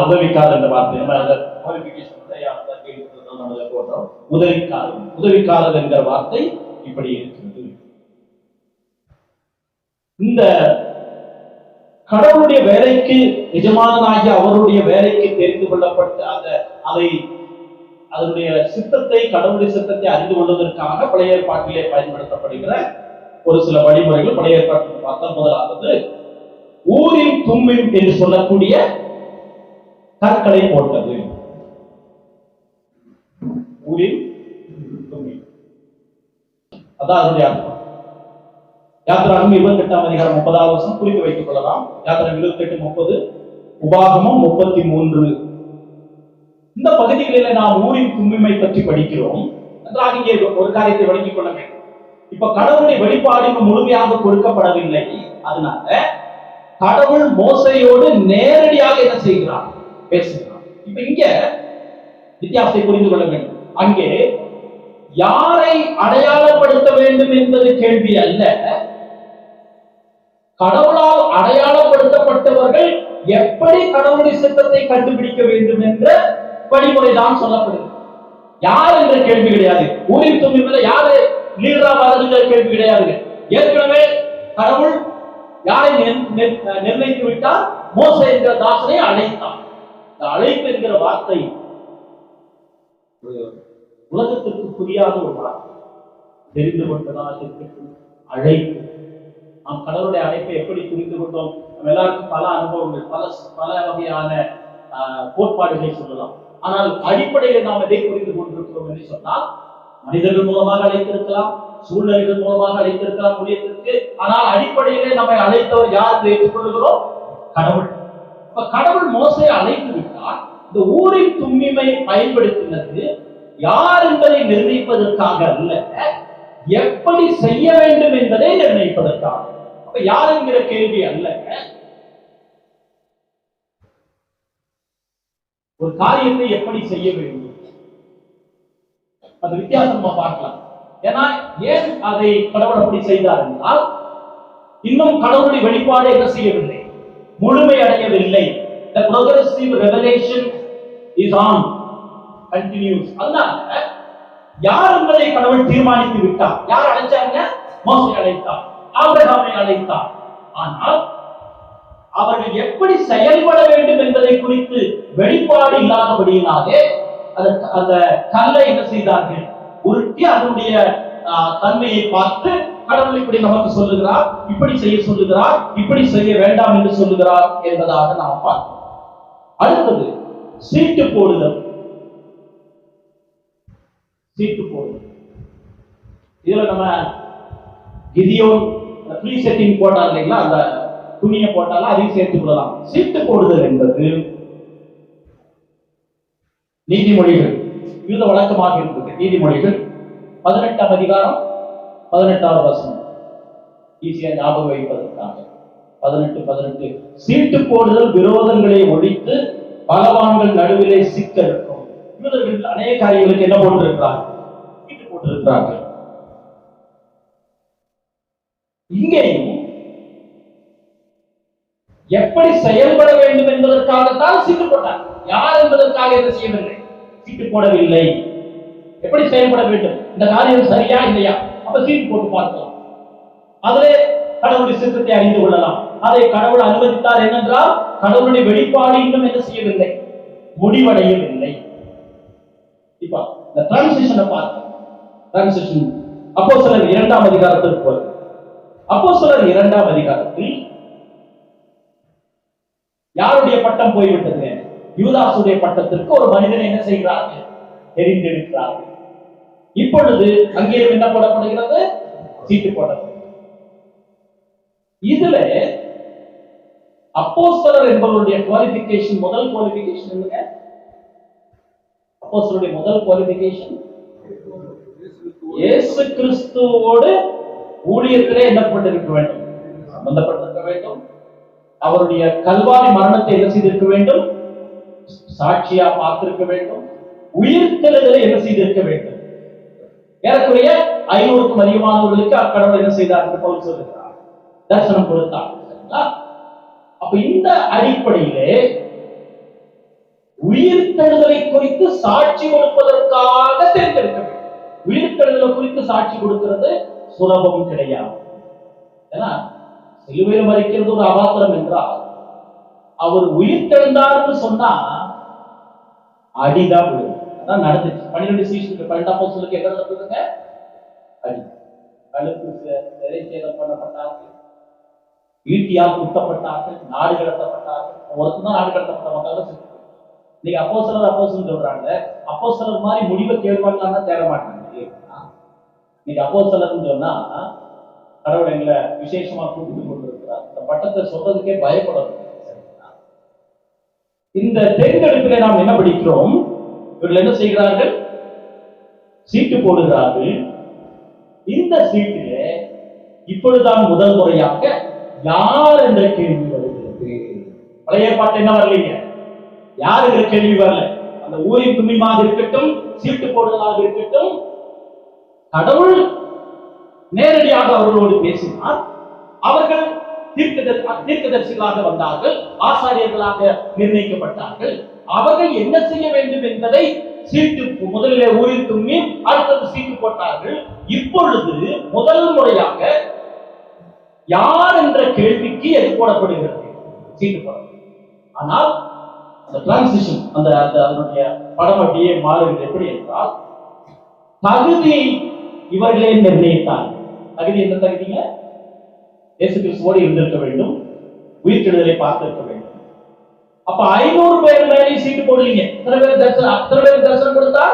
உதவிக்காரர் என்ற வார்த்தை நம்ம அந்த குவாலிஃபிகேஷன் போடுறோம். உதவிக்காரர் என்கிற வார்த்தை இப்படி இருக்கிறது. இந்த கடவுளுடைய வேலைக்கு எஜமானனாகிய அவருடைய வேலைக்கு தெரிந்து கொள்ளப்பட்ட அதனுடைய சித்தத்தை, கடவுளுடைய சித்தத்தை அறிந்து கொள்வதற்காக பழைய ஏற்பாட்டிலே பயன்படுத்தப்படுகிற ஒரு சில வழிமுறைகள் பழைய ஏற்பாட்டில் பார்த்தா, முதலாவது ஊரின் தும்மிம் என்று சொல்லக்கூடிய கற்களை போட்டது. ஊரின் தும்மிம் அதான் அதனுடைய அர்த்தம். யாத்திராகமம் 28ஆம் அதிகாரம் 30ஆவது வசனம் குறித்து வைத்துக் கொள்ளலாம். யாத்திராகமம் 28:30, உபாகமம் 33. இந்த பகுதிகளில் நாம் ஊரின் தும்மிமை பற்றி படிக்கிறோம். நன்றாக இங்கே ஒரு காரியத்தை விளங்கிக் கொள்ள வேண்டும். இப்ப கடவுளுடைய வெளிப்பாடு முழுமையாக கொடுக்கப்படவில்லை. அதனால கடவுள் மோசையோடு நேரடியாக என்ன செய்கிறார்? பேசுகிறார். இப்ப இங்க வித்தியாசத்தை புரிந்து கொள்ள வேண்டும். அங்கே யாரை அடையாளப்படுத்த வேண்டும் என்பது கேள்வி அல்ல. கடவுளால் அடையாளப்படுத்தப்பட்டவர்கள் எப்படி கடவுளுடைய சித்தத்தை கண்டுபிடிக்க வேண்டும் என்ற வழிமுறைதான் சொல்லப்படுகிறது. யார் என்ற கேள்வி கிடையாது. ஊரின் தும்மில யாரு லீடரா வரதுங்கிற கேள்வி கிடையாது. ஏற்கனவே கடவுள் யாரை நிர்ணயித்து விட்டார்? மோசே என்கிற தாசனை அழைத்தார். இந்த அழைப்பு என்கிற வார்த்தை உலகத்திற்கு புரியாத ஒரு வார்த்தை. தெரிந்து கொண்டதாக இருக்கட்டும், அழைப்பு. நாம் கடவுளுடைய அழைப்பை எப்படி புரிந்து கொண்டோம்? நம்ம எல்லாருக்கும் பல அனுபவங்கள், பல வகையான கோட்பாடுகளை சொல்லலாம். ஆனால் அடிப்படையில் நாம் எதை புரிந்து கொண்டிருக்கிறோம் என்று சொன்னால், மனிதர்கள் மூலமாக அழைத்திருக்கலாம், சூழ்நிலைகள் மூலமாக அழைத்திருக்கலாம் ஊழியத்திற்கு. ஆனால் அடிப்படையிலே நம்மை அழைத்தவர் யார் ஏற்றுக்கொள்கிறோம்? கடவுள். இப்ப கடவுள் மோசையை அழைத்து விட்டால், இந்த ஊரின் தும்மிமை பயன்படுத்தினது யார் என்பதை நிர்ணயிப்பதற்காக அல்ல, எப்படி செய்ய வேண்டும் என்பதை நிர்ணயிப்பதற்காக. அப்ப யார் என்கிற கேள்வி அல்லங்க, ஒரு காரியத்தை எப்படி செய்ய வேண்டும், அது வித்தியாசமா பார்க்கலாம். ஏன்னா ஏன் அதை கடவுள் அப்படி செய்தார் என்றால், இன்னும் கடவுளுடைய வெளிப்பாடு என்ன செய்யவில்லை, முழுமை அடையவில்லை. The progressive revelation is on, continues. அதனால யார் என்பதை கடவுள் தீர்மானித்து விட்டார். யார் அழைச்சாங்க? மோசே அழைத்தார், ஆபிரகாமை அழைத்தார். ஆனால் அவர்கள் எப்படி செயல்பட வேண்டும் என்பதை குறித்து வெளிப்பாடு இல்லாதபடியினாலே அந்த கல்லை என்ன செய்தார்கள், உருட்டி அதனுடைய தன்மையை பார்த்து கடவுள் இப்படி நமக்கு சொல்லுகிறார், இப்படி செய்ய சொல்லுகிறார், இப்படி செய்ய வேண்டாம் என்று சொல்லுகிறார் என்பதாக நாம் பார்க்கிறோம். அடுத்தது சீட்டு போடுதல். சீட்டு போடுதல், இதுல நம்ம கிதியோன் ப்ரீ செட்டிங் போட்டார் இல்லைங்களா, அந்த துணியை போட்டாலும் அதையும் சேர்த்துக் கொள்ளலாம். சீட்டு போடுதல் என்பது நீதிமொழிகள் யூத வழக்கமாக இருந்தது. நீதிமொழிகள் 18ஆம் அதிகாரம் 18வது வசனம், ஈஸியா ஞாபகம் வைப்பதற்காக. 18 சீட்டு போடுதல் விரோதங்களை ஒழித்து பலவான்கள் நடுவிலே சிக்க இருக்கும். யூதர்கள் அநேக காரியங்களுக்கு என்ன போட்டிருக்கிறார்கள், சீட்டு போட்டிருக்கிறார்கள். இங்கேயும் எப்படி செயல்பட வேண்டும் என்பதற்காகத்தான் சீட்டு போட்டார். யார் என்பதற்காக என்ன செய்யவில்லை, சீட்டு போடவில்லை. எப்படி செயல்பட வேண்டும், இந்த காரியம் சரியா இல்லையா, அப்ப சீட்டு போட்டு பார்க்கலாம். அதிலே கடவுளுடைய சித்தத்தை அறிந்து கொள்ளலாம். அதை கடவுள் அனுமதித்தார் என்னென்றால், கடவுளுடைய வெளிப்பாடு இன்னும் என்ன செய்யவில்லை, முடிவடையவில்லை. இப்ப இந்த டிரான்சிஷனை பார்க்கலாம். டிரான்சிஷன் அப்போஸ்தலர் 2ஆம் அதிகாரத்திற்கு வரும். அப்போஸ்தலர் 2ஆம் அதிகாரத்தில் யாருடைய பட்டம் போய்விட்டது, யூதாசுடைய பட்டத்திற்கு ஒரு மனிதனை என்ன செய்கிறார்கள், தெரிந்தெடுக்கிறார்கள். இப்பொழுது அங்கே என்ன போடப்படுகிறது, சீட்டு போடப்படுகிறது. இதுல அப்போஸ்தலர் என்பவருடைய குவாலிஃபிகேஷன், முதல் குவாலிஃபிகேஷன் என்னங்க, அப்போஸ்தலருடைய முதல் குவாலிஃபிகேஷன் இயேசு கிறிஸ்துவோடு ஊழியத்திலே என்ன பண்ணிருக்க வேண்டும், சம்பந்தப்பட்டிருக்க வேண்டும். அவருடைய கல்வாரி மரணத்தை என்ன செய்திருக்க வேண்டும், சாட்சியா பார்த்திருக்க வேண்டும். உயிர்த்தெழுதலை என்ன செய்திருக்க வேண்டும். ஏறக்குறைய 500க்கும் அதிகமானவர்களுக்கு அக்கடவுள் என்ன செய்தார் என்று பவுல் சொல்லுகிறார், தரிசனம் கொடுத்தார். அப்ப இந்த அடிப்படையிலே உயிர்த்தெழுதலை குறித்து சாட்சி கொடுப்பதற்காக தேர்ந்தெடுக்க வேண்டும். உயிர்த்தெழுதலை குறித்து சாட்சி கொடுக்கிறது சுலபம் கிடையாது. ஏன்னா சிலுவையில் மரிக்கிறது ஒரு அபாத்திரம் என்றால், அவர் உயிர்த்தெழுந்தார்னு சொன்னா அடிதான் விடும். அதான் நடந்துச்சு. 12 சீஷனுக்கு 12ஆம் அப்போஸ்தலருக்கு என்ன நடந்ததுங்க, அடி. கழுத்து சிறை சேதம் பண்ணப்பட்டார்கள், ஈட்டியால் குத்தப்பட்டார்கள், நாடு கடத்தப்பட்டார்கள். ஒருத்தர் தான் நாடு கடத்தப்பட்ட மக்கள். நீங்க அப்போஸ்தலர் சொல்றாங்க, அப்போஸ்தலர் மாதிரி முடிவை கேள்வாங்களான்னா தேட மாட்டாங்க. நீங்க அப்போஸ்தலர்னு சொன்னா கடவுள் எங்களை விசேஷமா கூப்பிட்டு கொண்டிருக்கிறார், இந்த பட்டத்தை சொல்றதுக்கே பயப்படணும். இந்த தேர்ந்தெடுப்பிலே நாம் என்ன படிக்கிறோம், இவர்கள் என்ன செய்கிறார்கள், சீட்டு போடுகிறார்கள். இந்த சீட்டிலே இப்பொழுதுதான் முதல் முறையாக யார் என்ற கேள்வி வருகிறது. பழைய ஏற்பாட்டில் என்ன வரலீங்க, யார் என்ற கேள்வி வரல. அந்த ஊரின் துணிமாக இருக்கட்டும், சீட்டு போடுதலாக இருக்கட்டும், கடவுள் நேரடியாக அவர்களோடு பேசினார். அவர்கள் தீர்க்கதரிசிகளாக வந்தார்கள், ஆசாரியர்களாக நிர்ணயிக்கப்பட்டார்கள். அவர்கள் என்ன செய்ய வேண்டும் என்பதை சீட்டு, முதலிலே ஊரின் தும்மி, அடுத்தது சீட்டு போட்டார்கள். இப்பொழுது முதல் முறையாக யார் என்ற கேள்விக்கு எது போடப்படுகிறது, சீட்டு போடப்படுகிறது. ஆனால் அந்த டிரான்சிஷன், அதனுடைய படம் அப்படியே மாறுகிறது. எப்படி என்றால், தகுதி இவர்களே நிர்ணயித்தார். தகுதி என்ன தகுதிங்க, இயேசு கிறிஸ்துவோடு இருந்திருக்க வேண்டும், உயிர்த்தெழுதலை பார்த்திருக்க வேண்டும். அப்ப 500 பேர் மேலே சீட்டு போடலீங்க. அத்தனை பேர் தரிசனம் கொடுத்தா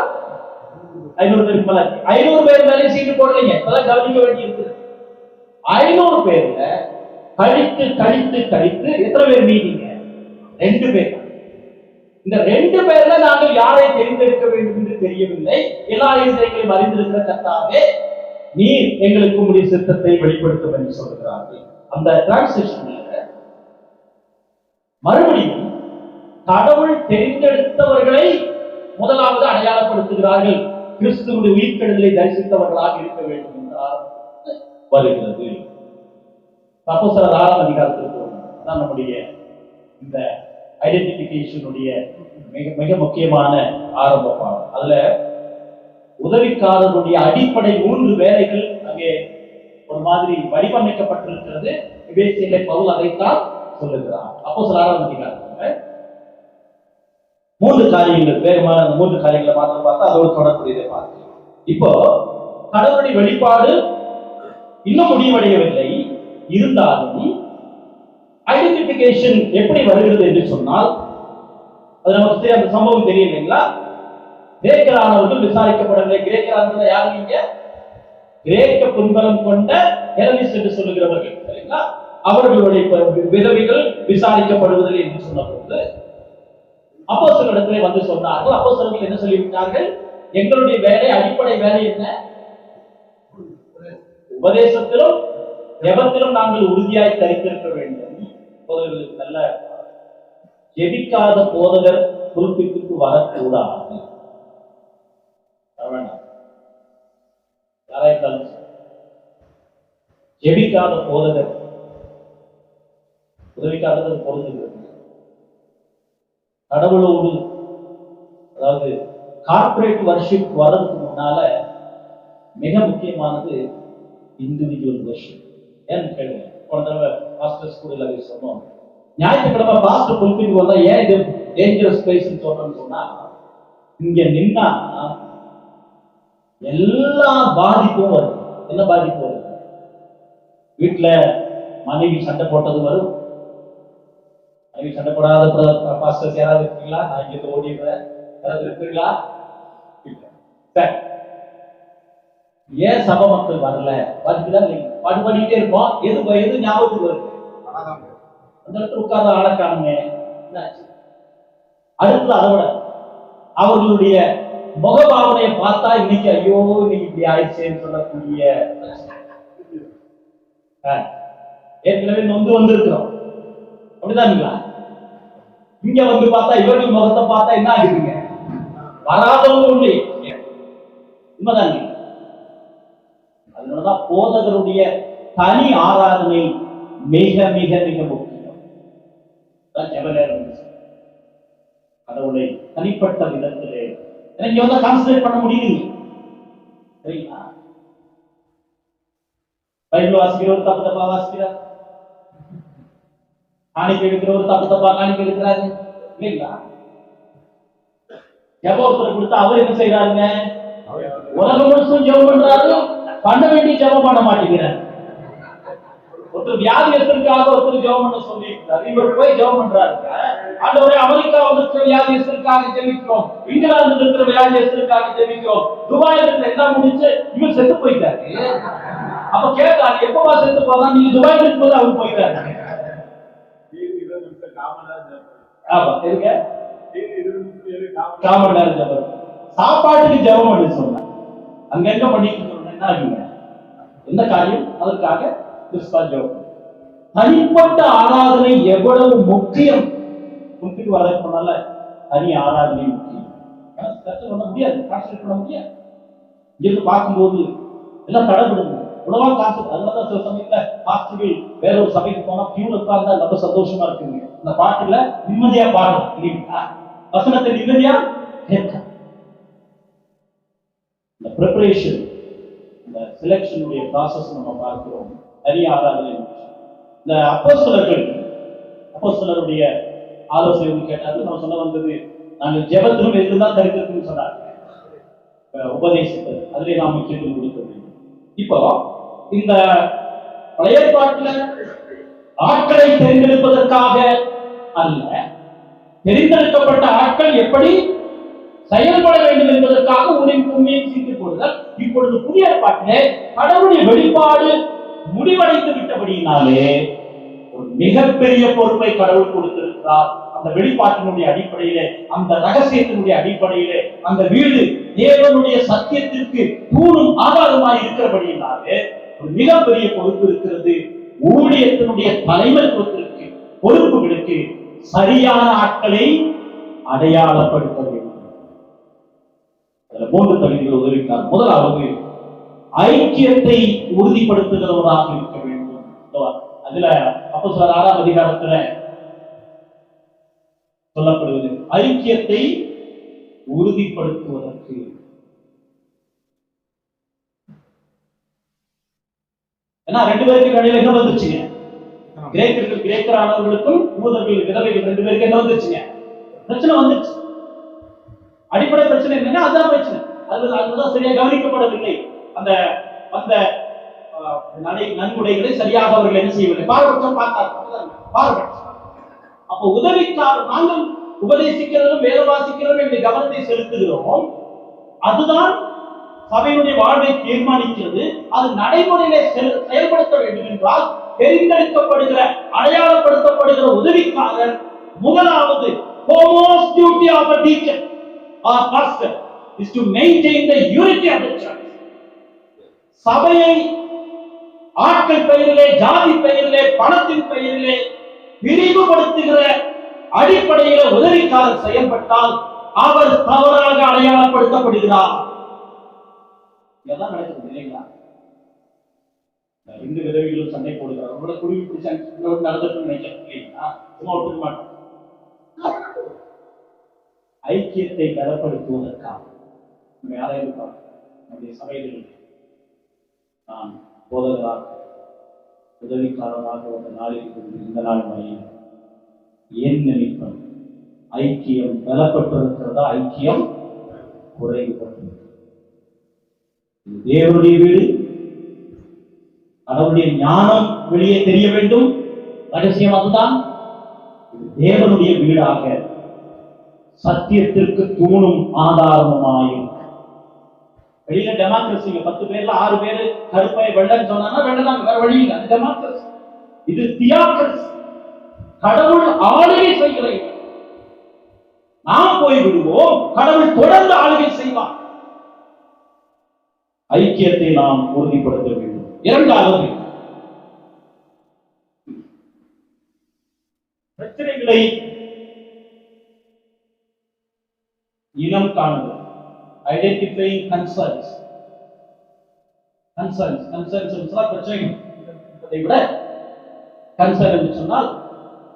500 பேருக்கு மேல 500 பேர் மேலே சீட்டு போடலீங்க. அதெல்லாம் கவனிக்க வேண்டி இருக்குது. 500 பேர்ல கழித்து கழித்து கழித்து எத்தனை பேர் மீதிங்க, 2 பேர். இந்த 2 பேர்ல நாங்கள் யாரை தெரிந்தெடுக்க வேண்டும் என்று தெரியவில்லை. எல்லா இன்றைக்கும் அறிந்திருக்கிற கர்த்தாவே, நீர் எங்களுக்கு உம்முடைய சித்தத்தை வெளிப்படுத்தும் என்று சொல்கிறார்கள். அந்த டிரான்ஸ்லேஷன்ல மறுபடியும் கடவுள் தெரிந்தெடுத்தவர்களை முதலாவது அடையாளப்படுத்துகிறார்கள். கிறிஸ்துவுடைய உயிர்த்தெழுதலை தரிசித்தவர்களாக இருக்க வேண்டும் என்றால் வருகிறது. அப்போஸ்தலர் 6ஆம் அதிகாரத்திற்கு தான் நம்முடைய இந்த ஐடென்டிபிகேஷனுடைய மிக மிக முக்கியமான ஆரம்ப பாடம். அதுல உதவிக்காரருடைய அடிப்படை 3 வேலைகள் அங்கே ஒரு மாதிரி வடிவமைக்கப்பட்டிருக்கிறது. எபேசியரிலே பவுல் அதைத்தான் சொல்லுகிறார். அப்போஸ்தலர் 6ஆம் அதிகாரத்துல 3 காரியங்கள், வேகமான 3 காரியங்களை மாத்திரம் பார்த்தா அதோடு தொடர்புடையதை பார்க்கலாம். இப்போ கடவுளுடைய வெளிப்பாடு இன்னும் முடிவடையவில்லை. இருந்தாலும் ஐடென்டிபிகேஷன் எப்படி வருகிறது என்று சொன்னால், அது நமக்கு அந்த சம்பவம் தெரியும் இல்லைங்களா? கிரேக்கரானவர்கள் விசாரிக்கப்படவில்லை. கிரேக்கரானவர்கள் யாரு? நீங்க கிரேக்க பின்பலம் கொண்ட ஹெலனிஸ்ட் என்று சொல்லுகிறவர்கள், சரிங்களா? அவர்களுடைய விதவைகள் விசாரிக்கப்படுவதில்லை என்று சொன்னபோது அப்போஸ்தலரிடத்திலே வந்து சொன்னார்கள். அப்போஸ்தலர்கள் என்ன சொல்லிவிட்டார்கள்? எங்களுடைய வேலை, அடிப்படை வேலை என்ன? உபதேசத்திலும் ஜெபத்திலும் நாங்கள் உறுதியாய் தரித்திருக்க வேண்டும். போதகர்களுக்கு நல்ல ஜெபிக்காத போதகர் குறிப்பிட்டு வரக்கூடாது. யாராயிருந்தாலும் ஜெபிக்காத போதகர் உதவிக்காதது பொருந்துகிறது. கடவுளோடு, அதாவது கார்பரேட் வர்ஷிப் வர்றதுக்கு முன்னால மிக முக்கியமானது இண்டிவிஜுவல் வர்ஷிப். ஏன்னு கேளுங்க. போன தடவை பாஸ்டர் ஸ்கூல்ல சொன்னோம், ஞாயிற்றுக்கிழமை பாஸ்டர் புல்பிட்டு வந்தா ஏன் இது டேஞ்சரஸ் பிளேஸ் சொல்றேன்னு சொன்னா, இங்க நின்னா எல்லா பாதிப்பும் வரும். என்ன பாதிப்பு வரும்? வீட்டுல மனைவி சண்டை போட்டது வரும். மனைவி சண்டை போடாத பாஸ்டர்ஸ் யாராவது இருக்கீங்களா? நான் இங்க ஓடிடுறேன். யாராவது இருக்கீங்களா? சரி, ஏன் சபை மக்கள் வரல? பாதிப்புதான் இல்லைங்க. பாட்டு பாடிக்கிட்டே இருப்போம். எது ஞாபகத்துக்கு வருது? அந்த இடத்துல உட்கார்ந்து ஆளக்கானுங்க. அடுத்தது அதோட அவர்களுடைய முகபாவனையை பார்த்தா இன்னைக்கு ஐயோ இன்னைக்கு இப்படி ஆயிடுச்சேன்னு சொல்லக்கூடிய, ஏற்கனவே நொந்து வந்திருக்கிறோம். அப்படிதானுங்களா? இங்க வந்து பார்த்தா இவர்கள் முகத்தை பார்த்தா என்ன ஆகுதுங்க? வராதவங்க உண்டு. உண்மைதாங்க. அதனாலதான் போதகருடைய தனி ஆராதனை மிக மிக மிக முக்கியம். கடவுளை தனிப்பட்ட விதத்திலே எனக்கு வந்து கான்சன்ட்ரேட் பண்ண முடியுது. சரிங்களா? பைபிள் வாசிக்கிறவர் தப்பு தப்பா வாசிக்கிறார். காணிக்கை எடுக்கிறவர் தப்பு தப்பா காணிக்கை எடுக்கிறாரு இல்லைங்களா? ஜெபம் கொடுத்தா அவர் என்ன செய்யறாருங்க? உலகம் முழுசும் ஜெபம் பண்றாரு, பண்ண வேண்டிய ஜெபம் பண்ண மாட்டேங்கிறார். ஒருத்தர் வியாதியத்திற்காக ஒருத்தர் ஜெபம் பண்ண சொல்லியிருக்கிறார், இவர் போய் ஜெபம் பண்றாரு. ஆண்டவரே, அமெரிக்கா இருக்கிற வியாதியத்திற்காக ஜெபிக்கிறோம், இங்கிலாந்து இருக்கிற வியாதியத்திற்காக ஜெபிக்கிறோம், துபாயில இருக்கிற எல்லாம் முடிச்சு இவர் செத்து போயிட்டாரு. அப்ப கேட்காரு, எப்பவா செத்து போதான்? நீங்க துபாயில இருக்கும்போது அவர் போயிட்டாரு. ஆமா, இருக்க காமன் நேரம் ஜெபம், சாப்பாட்டுக்கு ஜெபம் பண்ணி சொன்னார். அங்கங்க பண்ணிட்டு சொன்னா என்ன காரியம்? அதற்காக கிறிஸ்தவ ஜெபம். தனிப்பட்ட ஆராதனை எவ்வளவு முக்கியம். குறிப்பிட்டு வர சொன்னால தனி ஆராதனை முக்கியம். பண்ண முடியாது, கான்சன்ட்ரேட் பண்ண முடியாது. இங்கிருந்து பார்க்கும்போது எல்லாம் தடைபடுங்க. உணவா கான்செப்ட். அதனாலதான் சில சமயத்துல பாஸ்டர்கள் வேற ஒரு சபைக்கு போனா பியூன் உட்கார்ந்தா ரொம்ப சந்தோஷமா இருக்குங்க. இந்த பாட்டுல நிம்மதியா பாடணும் இல்லைங்களா? வசனத்தை நிம்மதியா கேட்கலாம். இந்த ப்ரிப்பரேஷன், இந்த செலக்ஷனுடைய ப்ராசஸ் நம்ம பார்க்கிறோம். தனி ஆராதனை. இந்த அப்போஸ்தலருடைய ஆலோசனை கேட்டாரு. நம்ம சொல்ல வந்தது, நாங்கள் ஜெபத்திலும் எதுதான் தரித்திருக்குன்னு சொன்னாங்க. உபதேசித்தது அதிலே நாம் முக்கியத்துவம் கொடுக்க வேண்டும். இப்போ இந்த பழைய பாட்டுல ஆட்களை தெரிந்தெடுப்பதற்காக அல்ல, தெரிந்தெடுக்கப்பட்ட ஆட்கள் எப்படி செயல்பட வேண்டும் என்பதற்காக உண்மையை சிந்து கொள்ளுதல். இப்பொழுது புதிய பாட்டிலே கடவுளுடைய வெளிப்பாடு முடிவடைந்து விட்டபடியினாலே ஒரு மிகப்பெரிய பொறுப்பை கடவுள் கொடுத்திருக்கிறார். அந்த வெளிப்பாட்டினுடைய அடிப்படையிலே, அந்த ரகசியத்தினுடைய அடிப்படையிலே அந்த வீடு தேவனுடைய சத்தியத்திற்கு தூணும் ஆதாரமாய் இருக்கிறபடியினாலே ஒரு மிகப்பெரிய பொறுப்பு இருக்கிறது. ஊழியத்தினுடைய தலைமைத்துவத்திற்கு பொறுப்புகளுக்கு சரியான ஆட்களை அடையாளப்படுத்த வேண்டும். மூன்று தகுதிகள் உதவிக்கார். முதலாவது ஐக்கியத்தை உறுதிப்படுத்துகிறவராக இருக்க வேண்டும். அதுல அப்போஸ்தலர் 6ஆம் அதிகாரத்துல சொல்லப்படுவது ஐக்கியத்தை உறுதிப்படுத்துவதற்கு. ஏன்னா ரெண்டு பேருக்கு இடையில என்ன வந்துச்சுங்க? கிரேக்கர்கள் கிரேக்கரானவர்களுக்கும் யூதர்கள் விதவைகள் ரெண்டு பேருக்கு என்ன வந்துச்சுங்க? பிரச்சனை வந்துச்சு. அடிப்படை பிரச்சனை என்னன்னா அதுதான் பிரச்சனை. அதுதான் சரியா கவனிக்கப்படவில்லை. அந்த அந்த நன்கொடைகளை சரியாக அவர்கள் என்ன செய்யவில்லை, பாரபட்சம் பார்த்தார். அப்ப உதவிக்கார் நாங்கள் உபதேசிக்கிறதும் வேத வாசிக்கிறதும் என்று கவனத்தை செலுத்துகிறோம். அதுதான் சபையினுடைய வாழ்வை தீர்மானிக்கிறது. அது நடைமுறையிலே செயல்படுத்த வேண்டும் என்றால் தெரிந்தெடுக்கப்படுகிற அடையாளப்படுத்தப்படுகிற உதவிக்காரர் முதலாவது foremost duty of a teacher or pastor is to maintain the unity of the church. சபையை ஆட்கள் பெயரிலே, ஜாதி பெயரிலே, பணத்தின் பெயரிலே விரிவுபடுத்துகிற அடிப்படையில உதவிக்காரர் செயல்பட்டால் அவர் தவறாக அடையாளப்படுத்தப்படுகிறார். இதெல்லாம் நடக்குது இல்லைங்களா? ரெண்டு விதவிகளும் சண்டை போடுகிறார். உங்களை குருவி பிடிச்ச நடந்துட்டு நினைக்கிறீங்களா? சும்மா விட்டுக்க மாட்டோம். ஐக்கியத்தை பலப்படுத்துவதற்காக நம்ம யாரையும் இருப்பாங்க நம்முடைய சபையில் நான் போதகராக உதவிக்காரராக வந்த நாளில் இந்த நாள் வரையில் ஏன் நினைப்பேன்? ஐக்கியம் பலப்பட்டிருக்கிறதா? ஐக்கியம் குறைவுபட்டிருக்கிறது. தேவனுடைய வீடு, கடவுளுடைய ஞானம் வெளியே தெரிய வேண்டும். ரகசியம் அதுதான். தேவனுடைய வீடாக சத்தியத்திற்கு தூணும் ஆதாரமாயும் வெளியில டெமோக்ரஸி 10 பேர்ல 6 பேரு கருப்பை வெள்ளன்னு சொன்னா வெள்ளதான், வேற வழி இல்லை. அது டெமோக்ரஸி. இது தியோக்ரஸி. கடவுள் ஆளுகை செய்கிற நாம் போய் விடுவோம், கடவுள் தொடர்ந்து ஆளுகை செய்வார். ஐக்கியத்தை நாம் உறுதிப்படுத்த வேண்டும். இரண்டாவது, பிரச்சனைகளை இனம் காணுதல். Identifying concerns. பிரச்சனைகள் என்பதை விட கன்சர்ன் என்று சொன்னால்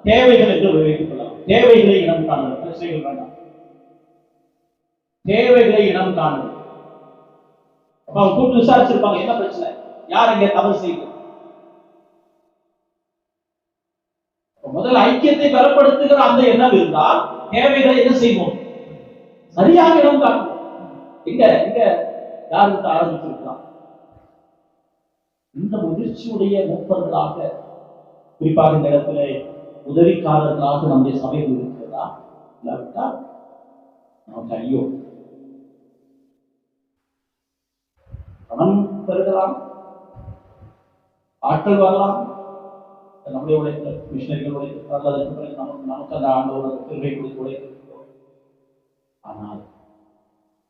தேவைகள் என்று வைத்துக் கொள்ளலாம். தேவைகளை இனம் காணுதல். பிரச்சனைகள் வேண்டாம், தேவைகளை இனம் காணுதல். அப்ப அவங்க கூப்பிட்டு விசாரிச்சிருப்பாங்க, என்ன பிரச்சனை, யார் இங்க தவறு செய்து. முதல் ஐக்கியத்தை பலப்படுத்துகிற அந்த எண்ணம் இருந்தால் தேவைகளை என்ன செய்வோம், சரியாக இடம் காட்டுவோம். இங்க இங்க யாருக்கு ஆரம்பிச்சிருக்கலாம். இந்த முதிர்ச்சியுடைய மூப்பர்களாக குறிப்பாக இந்த இடத்துல உதவிக்காரர்களாக நம்முடைய சபையில் இருக்கிறதா? இல்லாவிட்டால் நமக்கு ஐயோ. பணம் பெறுகலாம், ஆட்கள் வரலாம், நம்முடைய உழைப்பு மிஷனரிகள் உழைப்பு, அதற்கு பிறகு நமக்கு அந்த ஆண்டோட திருவை கொடுத்து உழைத்திருக்கிறோம். ஆனால்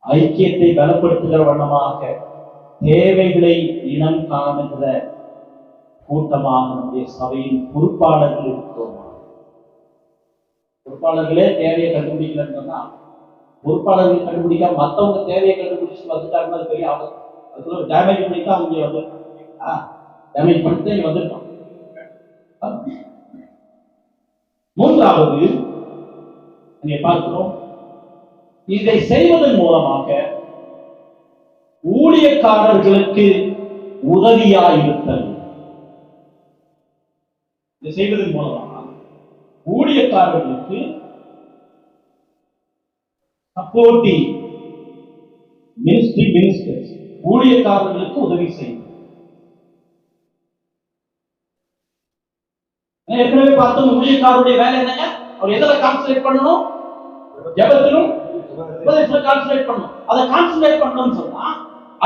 ஐக்கியத்தை பலப்படுத்துகிற வண்ணமாக தேவைகளை இனம் காணுகிற கூட்டமாக நம்முடைய சபையின் பொறுப்பாளர்கள் இருக்கிறோம். பொறுப்பாளர்களே தேவையை கண்டுபிடிக்கலன்னு சொன்னா, பொறுப்பாளர்கள் கண்டுபிடிக்காம மற்றவங்க தேவையை கண்டுபிடிச்சு வந்துட்டாங்க, அது பெரிய ஆபத்து. அதுக்குள்ள டேமேஜ் பண்ணிட்டு அவங்க வந்து டேமேஜ் பண்ணிட்டு இங்க வந்துருக்கான். மூன்றாவது இங்கே பார்க்கிறோம், இதை செய்வதன் மூலமாக ஊழியக்காரர்களுக்கு உதவியாயிருத்தல். இதை செய்வதன் மூலமாக ஊழியக்காரர்களுக்கு சப்போர்ட்டிங் மினிஸ்டர்ஸ், ஊழியக்காரர்களுக்கு உதவி செய்யும். ஏற்கனவே பார்த்தோம், ஊழியக்காரருடைய வேலை என்னங்க? அவர் எதில் கான்சன்ட்ரேட் பண்ணணும்? ஜெபத்திலும் உபதேசத்தில் கான்சன்ட்ரேட் பண்ணணும். அதை கான்சன்ட்ரேட் பண்ணணும்னு சொன்னா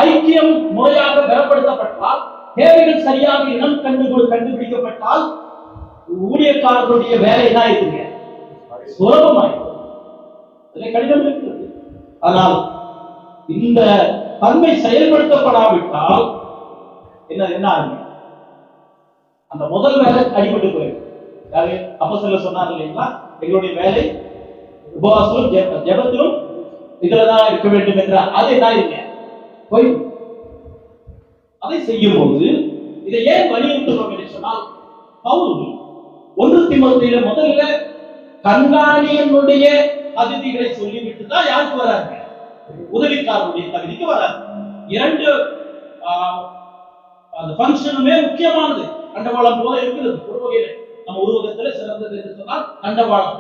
ஐக்கியம் முறையாக பலப்படுத்தப்பட்டால், தேவைகள் சரியாக இனம் கண்டுபிடிக்கப்பட்டால் ஊழியக்காரருடைய வேலை தான் இருக்குங்க, சுலபமாயிடும். அதிலே கடினம் இருக்கிறது. ஆனால் இந்த தன்மை செயல்படுத்தப்படாவிட்டால் என்ன ஆகுது? அந்த முதல் வேலை அடிபட்டு போயிடும். யாரு அப்போஸ்தலர் சொன்னார் இல்லைங்களா, எங்களுடைய வேலை உபவாசத்திலும் ஜெபத்திலும் இதுலதான் இருக்க வேண்டும் என்ற அது என்ன இருங்க போய் அதை செய்யும் போது இதை ஏன் வலியுறுத்துறோம் என்று சொன்னால், பவுல் 1 தீமோத்தேயுல முதல்ல கண்காணியனுடைய தகுதிகளை சொல்லிவிட்டு தான் யாருக்கு வராங்க? உதவிக்காரருடைய தகுதிக்கு வராங்க. இரண்டு அந்த ஃபங்க்ஷனுமே முக்கியமானது. கண்டவாளம் போல இருக்கிறது. ஒரு வகையில நம்ம உருவகத்துல சிறந்தது என்று சொன்னால் கண்டவாளம்.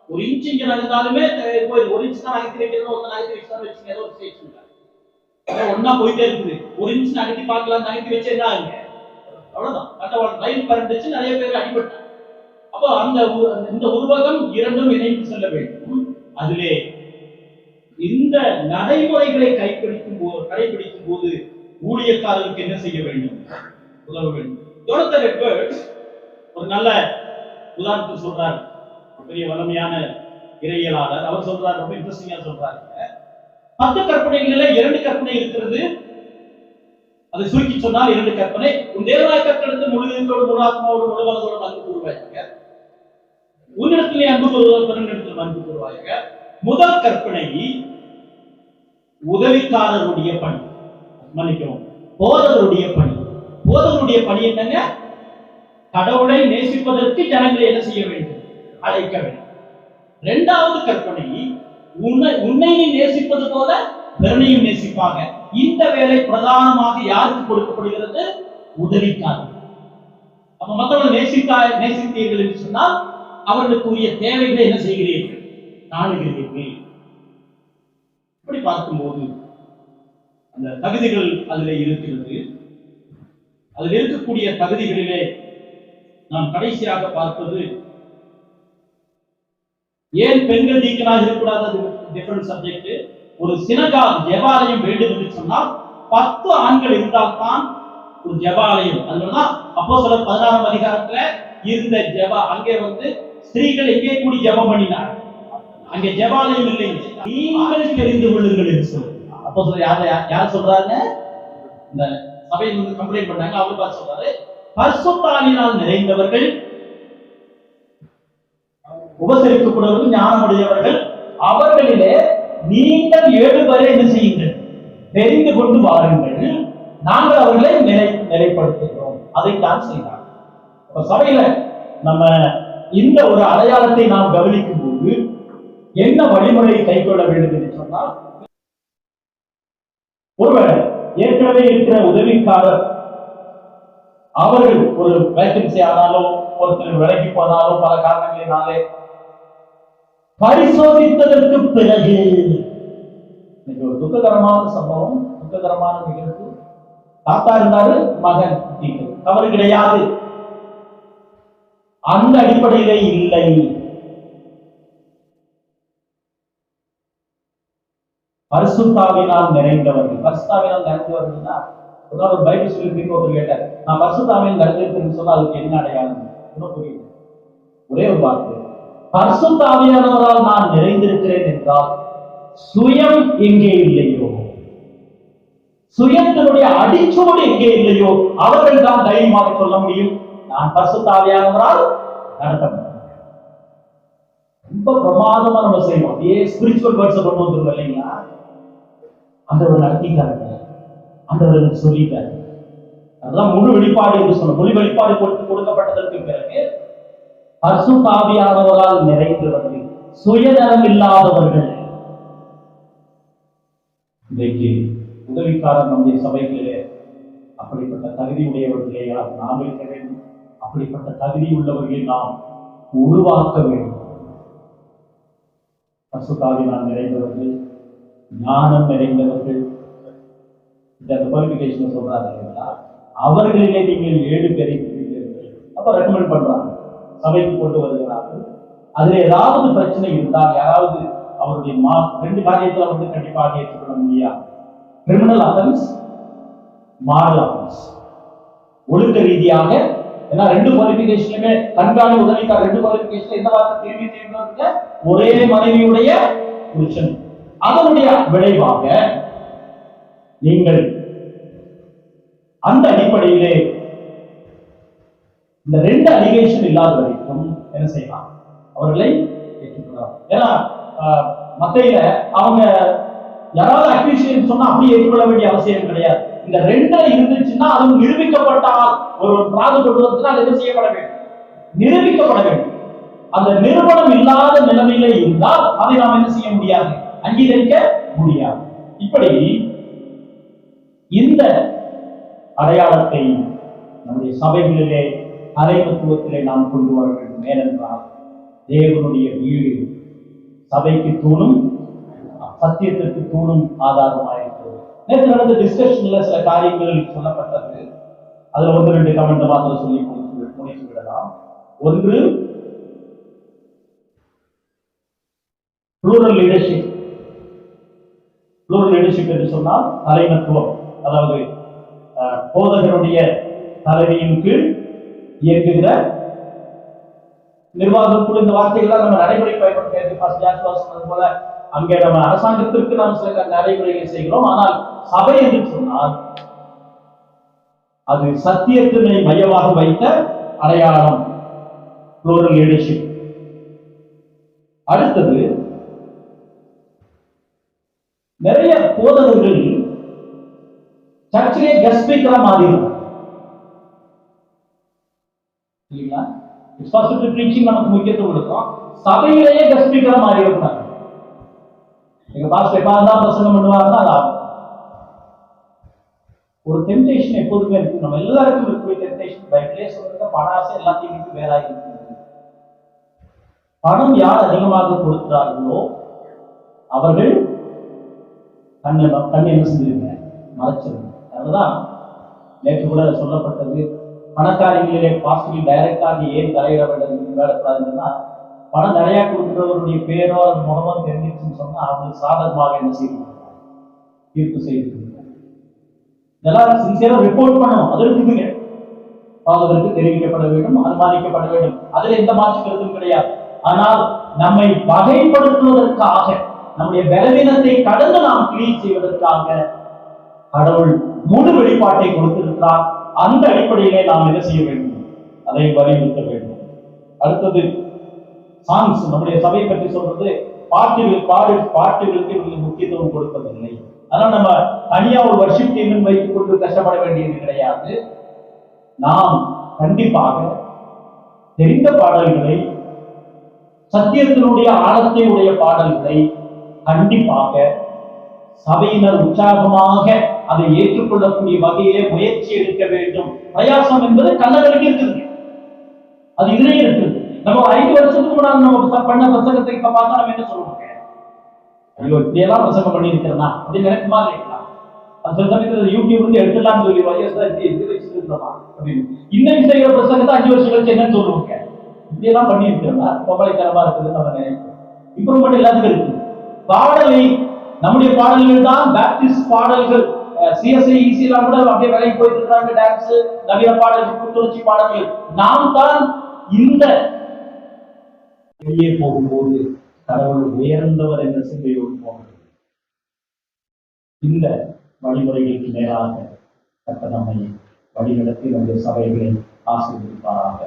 1 இன்ச் இங்க நகர்ந்தாலுமே போய் 1 இன்ச் தான் நகர்த்தி வைக்கிறோம். ஒரு நகர்த்தி வச்சுதான் வச்சுங்க, ஏதோ ஒரு ஸ்டேஜ் ஒன்னா போயிட்டே இருக்குது. 1 இன்ச் நகர்த்தி பார்க்கலாம், நகர்த்தி வச்சு என்ன ஆகுங்க? அவ்வளவுதான். கண்டவாளம் லைன் பறந்துச்சு, நிறைய பேர் அடிபட்டாங்க. அப்போ இந்த உருவகம் இரண்டும் இணைந்து செல்ல வேண்டும். அதிலே இந்த நடைமுறைகளை கடைபிடிக்கும் போது ஊழியக்காரருக்கு என்ன செய்ய வேண்டும்? உதவ வேண்டும். ஜோனத்தன் எட்வர்ட்ஸ் ஒரு நல்ல உதாரணத்தை சொல்றார். பெரிய வலிமையான இறையியலாளர். அவர் சொல்றார், ரொம்ப இன்ட்ரெஸ்டிங்கா சொல்றாரு. 10 கற்பனைகள்ல 2 கற்பனை இருக்கிறது. அதை சுருக்கி சொன்னால் 2 கற்பனை. உன் தேவனாய் கர்த்தரிடத்தில் முழு இதயத்தோடு, முழு ஆத்மாவோடு, முழு மனதோடு அன்பு கூறுவாயாக. உன்னிடத்திலே அன்பு கூறுவாய், பிறனிடத்தில் அன்பு கூறுவாயாக. முதல் கற்பனை உதவிக்காரருடைய பணி. மன்னிக்கவும், போதகருடைய பணி. போதகருடைய பணி என்னங்க? கடவுளை நேசிப்பதற்கு ஜனங்களை என்ன செய்ய வேண்டும்? அழைக்க வேண்டும். 2வது கற்பனை, உன்னை நீ நேசிப்பது போல பிறனையும் நேசிப்பாக. இந்த வேலை பிரதானமாக யாருக்கு கொடுக்கப்படுகிறது? உதவிக்காரர். அப்ப மற்றவர்கள் நேசித்தீர்கள் என்று சொன்னால் அவர்களுக்கு உரிய தேவைகளை என்ன செய்கிறீர்கள்? நாடுகிறீர்கள். இப்படி பார்க்கும்போது அந்த தகுதிகள் அதிலே இருக்கிறது. அதில் இருக்கக்கூடிய தகுதிகளிலே நாம் கடைசியாக பார்ப்பது, ஏன் பெண்கள் டீக்கனாக இருக்கக்கூடாது? அது டிஃபரண்ட் சப்ஜெக்ட். ஒரு சினகாக் ஜெபாலயம் வேண்டும் என்று சொன்னால் 10 ஆண்கள் இருந்தால் தான் ஒரு ஜெபாலயம். அதனாலதான் அப்போஸ்தலர் 16ஆம் அதிகாரத்துல இருந்த அங்கே ஸ்திரீகள் எங்கே கூடி ஜெபம் பண்ணினார்? அங்கே ஜெபாலயம் இல்லைங்க. நீங்கள் தெரிந்து கொள்ளுங்கள் என்று சொல்றாங்க. அப்போஸ்தலர் யார் சொல்றாங்க? இந்த சபையில் கம்ப்ளைண்ட் பண்ணாங்க. அவர் பார்த்து சொல்றாரு, பரிசுத்தாவினால் நிறைந்தவர்கள், உபசரிக்கப்படுவர்கள், ஞானமுடையவர்கள், அவர்களிலே நீங்கள் 7 பேரை என்ன செய்யுங்கள்? தெரிந்து கொண்டு வாருங்கள், நாங்கள் அவர்களை நிலைப்படுத்துகிறோம். அதைத்தான் செய்தார். சபையில நம்ம இந்த ஒரு அடையாளத்தை நாம் கவனிக்கும் போது என்ன வழிமுறையை கைக்கொள்ள வேண்டும் என்று சொன்னால், ஒருவர் ஏற்கனவே இருக்கிற உதவிக்காரர் அவர்கள் ஒரு வேகன்சி ஆனாலும், ஒருத்தர் விலகி போனாலும், பல காரணங்களினாலே பரிசோதித்ததற்கு பிறகு ஒரு துக்ககரமான சம்பவம், துக்ககரமான நிகழ்வு. தாத்தா இருந்தாரு, மகன் தவறு கிடையாது. அந்த அடிப்படையிலே இல்லை. பரிசுத்தாவினால் நிறைந்தவர்கள். பரிசுத்தாவினால் நிறைந்தவர்கள்னா ஒரு பைபிள் சொல்லி ஒருத்தர் கேட்டார், நான் பரிசுத்தாவினால் நிறைந்திருக்கேன்னு சொன்னா அதுக்கு என்ன அடையாளம்? ஒன்றும் புரியுது. ஒரே ஒரு வார்த்தை, பரிசுத்தாவியானவரால் நான் நிறைந்திருக்கிறேன் என்றால் சுயம் எங்கே இல்லையோ, சுயத்தினுடைய அடிச்சோடு எங்கே இல்லையோ அவர்கள் தான் தைரியமாக சொல்ல முடியும், நான் பரிசுத்தாவியானவரால் நடத்தப்பட்டேன். ரொம்ப பிரமாதமா நம்ம செய்வோம். அதே ஸ்பிரிச்சுவல் வேர்ட்ஸ் கொண்டு வந்துருவோம் இல்லைங்களா? ஆண்டவர் நடத்திட்டாங்க, ஆண்டவர் சொல்லிட்டாரு. அதுதான் முழு வெளிப்பாடு என்று சொன்ன. முழு வெளிப்பாடு கொடுக்கப்பட்டதற்கு பிறகு பரிசுத்தாவியானவரால் நிறைந்தவர்கள், சுயநலம் இல்லாதவர்கள். இன்றைக்கு உதவிக்காரர் நம்முடைய சபைகளிலே அப்படிப்பட்ட தகுதி உடையவர்களே நாம் இருக்க வேண்டும். அப்படிப்பட்ட தகுதி உள்ளவர்களை நாம் உருவாக்க வேண்டும். பரிசுத்தாவினால் நிறைந்தவர்கள், ஞானம் நிறைந்தவர்கள், இந்த குவாலிஃபிகேஷன் சொல்றாங்க இல்லைங்களா? அவர்களிலே நீங்கள் 7 பேரை அப்ப ரெக்கமெண்ட் பண்றாங்க, சபைக்கு கொண்டு வருகிறார்கள். அதுல ஏதாவது பிரச்சனை இருந்தால் யாராவது அவருடைய 2 காரியத்துல கண்டிப்பாக ஏற்றுக்கொள்ள முடியாது. Criminal offence, moral offence. ஒழுக்க ரீதியாக ஏன்னா 2 குவாலிபிகேஷனுமே கண்காணி உதவிக்கார் 2 குவாலிபிகேஷன் என்ன வார்த்தை திரும்பி திரும்பி வருது? ஒரே மனைவியுடைய புருஷன். அதனுடைய விளைவாக நீங்கள் அந்த அடிப்படையிலே இந்த 2 அலிகேஷன் இல்லாத வரைக்கும் என்ன செய்யலாம்? அவர்களை ஏற்றுக்கொள்ளலாம். ஏன்னா மத்தையில அவங்க யாராவது அக்யூஷன் சொன்னா அப்படியே ஏற்றுக்கொள்ள வேண்டிய அவசியம் கிடையாது. இந்த 2 இருந்துச்சுன்னா அது நிரூபிக்கப்பட்டால் ஒரு பிராது கொண்டு வந்துச்சுன்னா அது என்ன செய்யப்பட வேண்டும்? நிரூபிக்கப்பட வேண்டும். அந்த நிறுவனம் இல்லாத நிலைமையில இருந்தால் அதை நாம் என்ன செய்ய முடியாது? அங்கீகரிக்க முடியாது. இப்படி இந்த அடையாளத்தை நம்முடைய சபைகளிலே அரைமத்துவத்திலே நாம் கொண்டு வர வேண்டும். ஏனென்றால் தேவனுடைய வீடு சபைக்கு தூணும் சத்தியத்திற்கு தூணும் ஆதாரமாக இருக்கிறது. நேற்று நடந்த டிஸ்கஷன்ல சில காரியங்கள் சொல்லப்பட்டது. அதுல 1-2 கமெண்ட் மாத்திரம் சொல்லி முடித்து விடலாம். ஒன்று, ப்ளூரல் லீடர்ஷிப். ப்ளூரல் லீடர்ஷிப் என்று சொன்னால் தலைமத்துவம், அதாவது போதகருடைய தலைவியின் கீழ் இயங்குகிற நிர்வாகக்குழு. இந்த வார்த்தைகள்லாம் நம்ம நடைமுறை பயன்படுத்த போல அங்கே நம்ம அரசாங்கத்திற்கு நாம் சில நடைமுறைகளை செய்கிறோம். ஆனால் சபை என்று சொன்னால் அது சத்தியத்தினை மையமாக வைத்த அடையாளம், ப்ளூரல் லீடர்ஷிப். அடுத்தது, நிறைய போதகர்கள் சர்ச்சிலே கெஸ்ட் ஸ்பீக்கரா மாறிடுறாங்க. இல்லைங்களா? எக்ஸ்பாசிட்டரி ப்ரீச்சிங் நமக்கு முக்கியத்துவம் கொடுக்கும். சபையிலேயே கெஸ்ட் ஸ்பீக்கரா மாறி இருக்கிறாங்க. எங்க பாஸ்டர் எப்ப பிரசங்கம் பண்ணுவாருன்னா அது ஆகும். ஒரு டெம்டேஷன் எப்போதுமே இருக்கு. நம்ம எல்லாருக்கும் இருக்கக்கூடிய டெம்டேஷன் பைபிளே சொல்றது பண ஆசை எல்லாத்தையும் விட்டு வேறாக இருக்குது. பணம் யார் அதிகமாக கொடுக்கிறார்களோ அவர்கள் கண்ணை என்ன செஞ்சிருங்க? மறைச்சிருங்க. அதுதான் நேற்று கூட சொல்லப்பட்டது. பணக்காரங்களிலே பாசிட்டிவ் டைரக்டாக ஏன் தலையிட வேண்டக்கூடாதுன்னா, பணம் நிறைய கொடுக்கிறவருடைய பேரோ அது முகமோ தெரிஞ்சிச்சுன்னு சொன்னா அவங்களுக்கு சாதகமாக என்ன செய்யணும்? தீர்ப்பு செய்து இதெல்லாம் சின்சியரா ரிப்போர்ட் பண்ணணும். அது இருக்குதுங்க. பாவதற்கு தெரிவிக்கப்பட வேண்டும், அனுமானிக்கப்பட வேண்டும். அதுல எந்த மாற்று கருத்தும் கிடையாது. ஆனால் நம்மை வகைப்படுத்துவதற்காக, நம்முடைய பலவீனத்தை கடந்து நாம் கிளீன் செய்வதற்காக கடவுள் முழு வெளிப்பாட்டை கொடுத்திருக்கிறார். அந்த அடிப்படையிலே நாம் என்ன செய்ய வேண்டும்? அதை வலியுறுத்த வேண்டும். அடுத்தது சாங்ஸ். நம்முடைய சபை பற்றி சொல்றது பாட்டுகளுக்கு முக்கியத்துவம் கொடுப்பதில்லை. அதனால நம்ம தனியா ஒரு வர்ஷிப் டீம் வைத்துக் கொண்டு கஷ்டப்பட வேண்டியது கிடையாது. நாம் கண்டிப்பாக தெரிந்த பாடல்களை, சத்தியத்தினுடைய ஆழத்தை உடைய பாடல்களை கண்டிப்பாக சபையினர் உற்சாகமாக அதை ஏற்றுக்கொள்ளக்கூடிய வகையிலே முயற்சி எடுக்க வேண்டும். பிரயாசம் என்பது கண்ணர்களுக்கு இருக்குது, அது இதுலயே இருக்குது. நம்ம 5 வருஷத்துக்கு முன்னாடி நம்ம பண்ண பிரசங்கத்தை இப்ப பார்த்தா நம்ம என்ன சொல்லுவோம்? ஐயோ, இப்படியெல்லாம் பிரசங்கம் பண்ணி இருக்கிறனா அப்படின்னு நினைக்குமா இல்லைங்களா? அது சில சமயத்தில் யூடியூப் வந்து எடுத்துலாம்னு சொல்லி அப்படின்னு இன்னைக்கு செய்கிற பிரசங்கத்தை 5 வருஷம் கழிச்சு என்னன்னு சொல்லுவாங்க? இப்படியெல்லாம் பண்ணி இருக்கிறனா கொப்பளைத்தனமா இருக்குதுன்னு நம்ம நினைப்போம். இம்ப்ரூவ்மெண்ட் எல்லாத்துக்கும் இருக்கு. பாடலை, நம்முடைய பாடல்கள் தான் பேப்டிஸ்ட் பாடல்கள். சிஎஸ்ஐ ஈசிலாம் கூட அப்படியே வேலைக்கு போயிட்டு இருக்காங்க. டான்ஸ், நவீன பாடல்கள், புத்துணர்ச்சி பாடல்கள். நாம் தான் இந்த வெளியே போகும்போது கடவுள் உயர்ந்தவர் என்ற சிந்தையோடு போகிறது. இந்த வழிமுறைகளுக்கு நேராக கர்த்தர் நம்மை வழிநடத்தி நம்முடைய சபைகளை ஆசீர்வதிப்பாராக.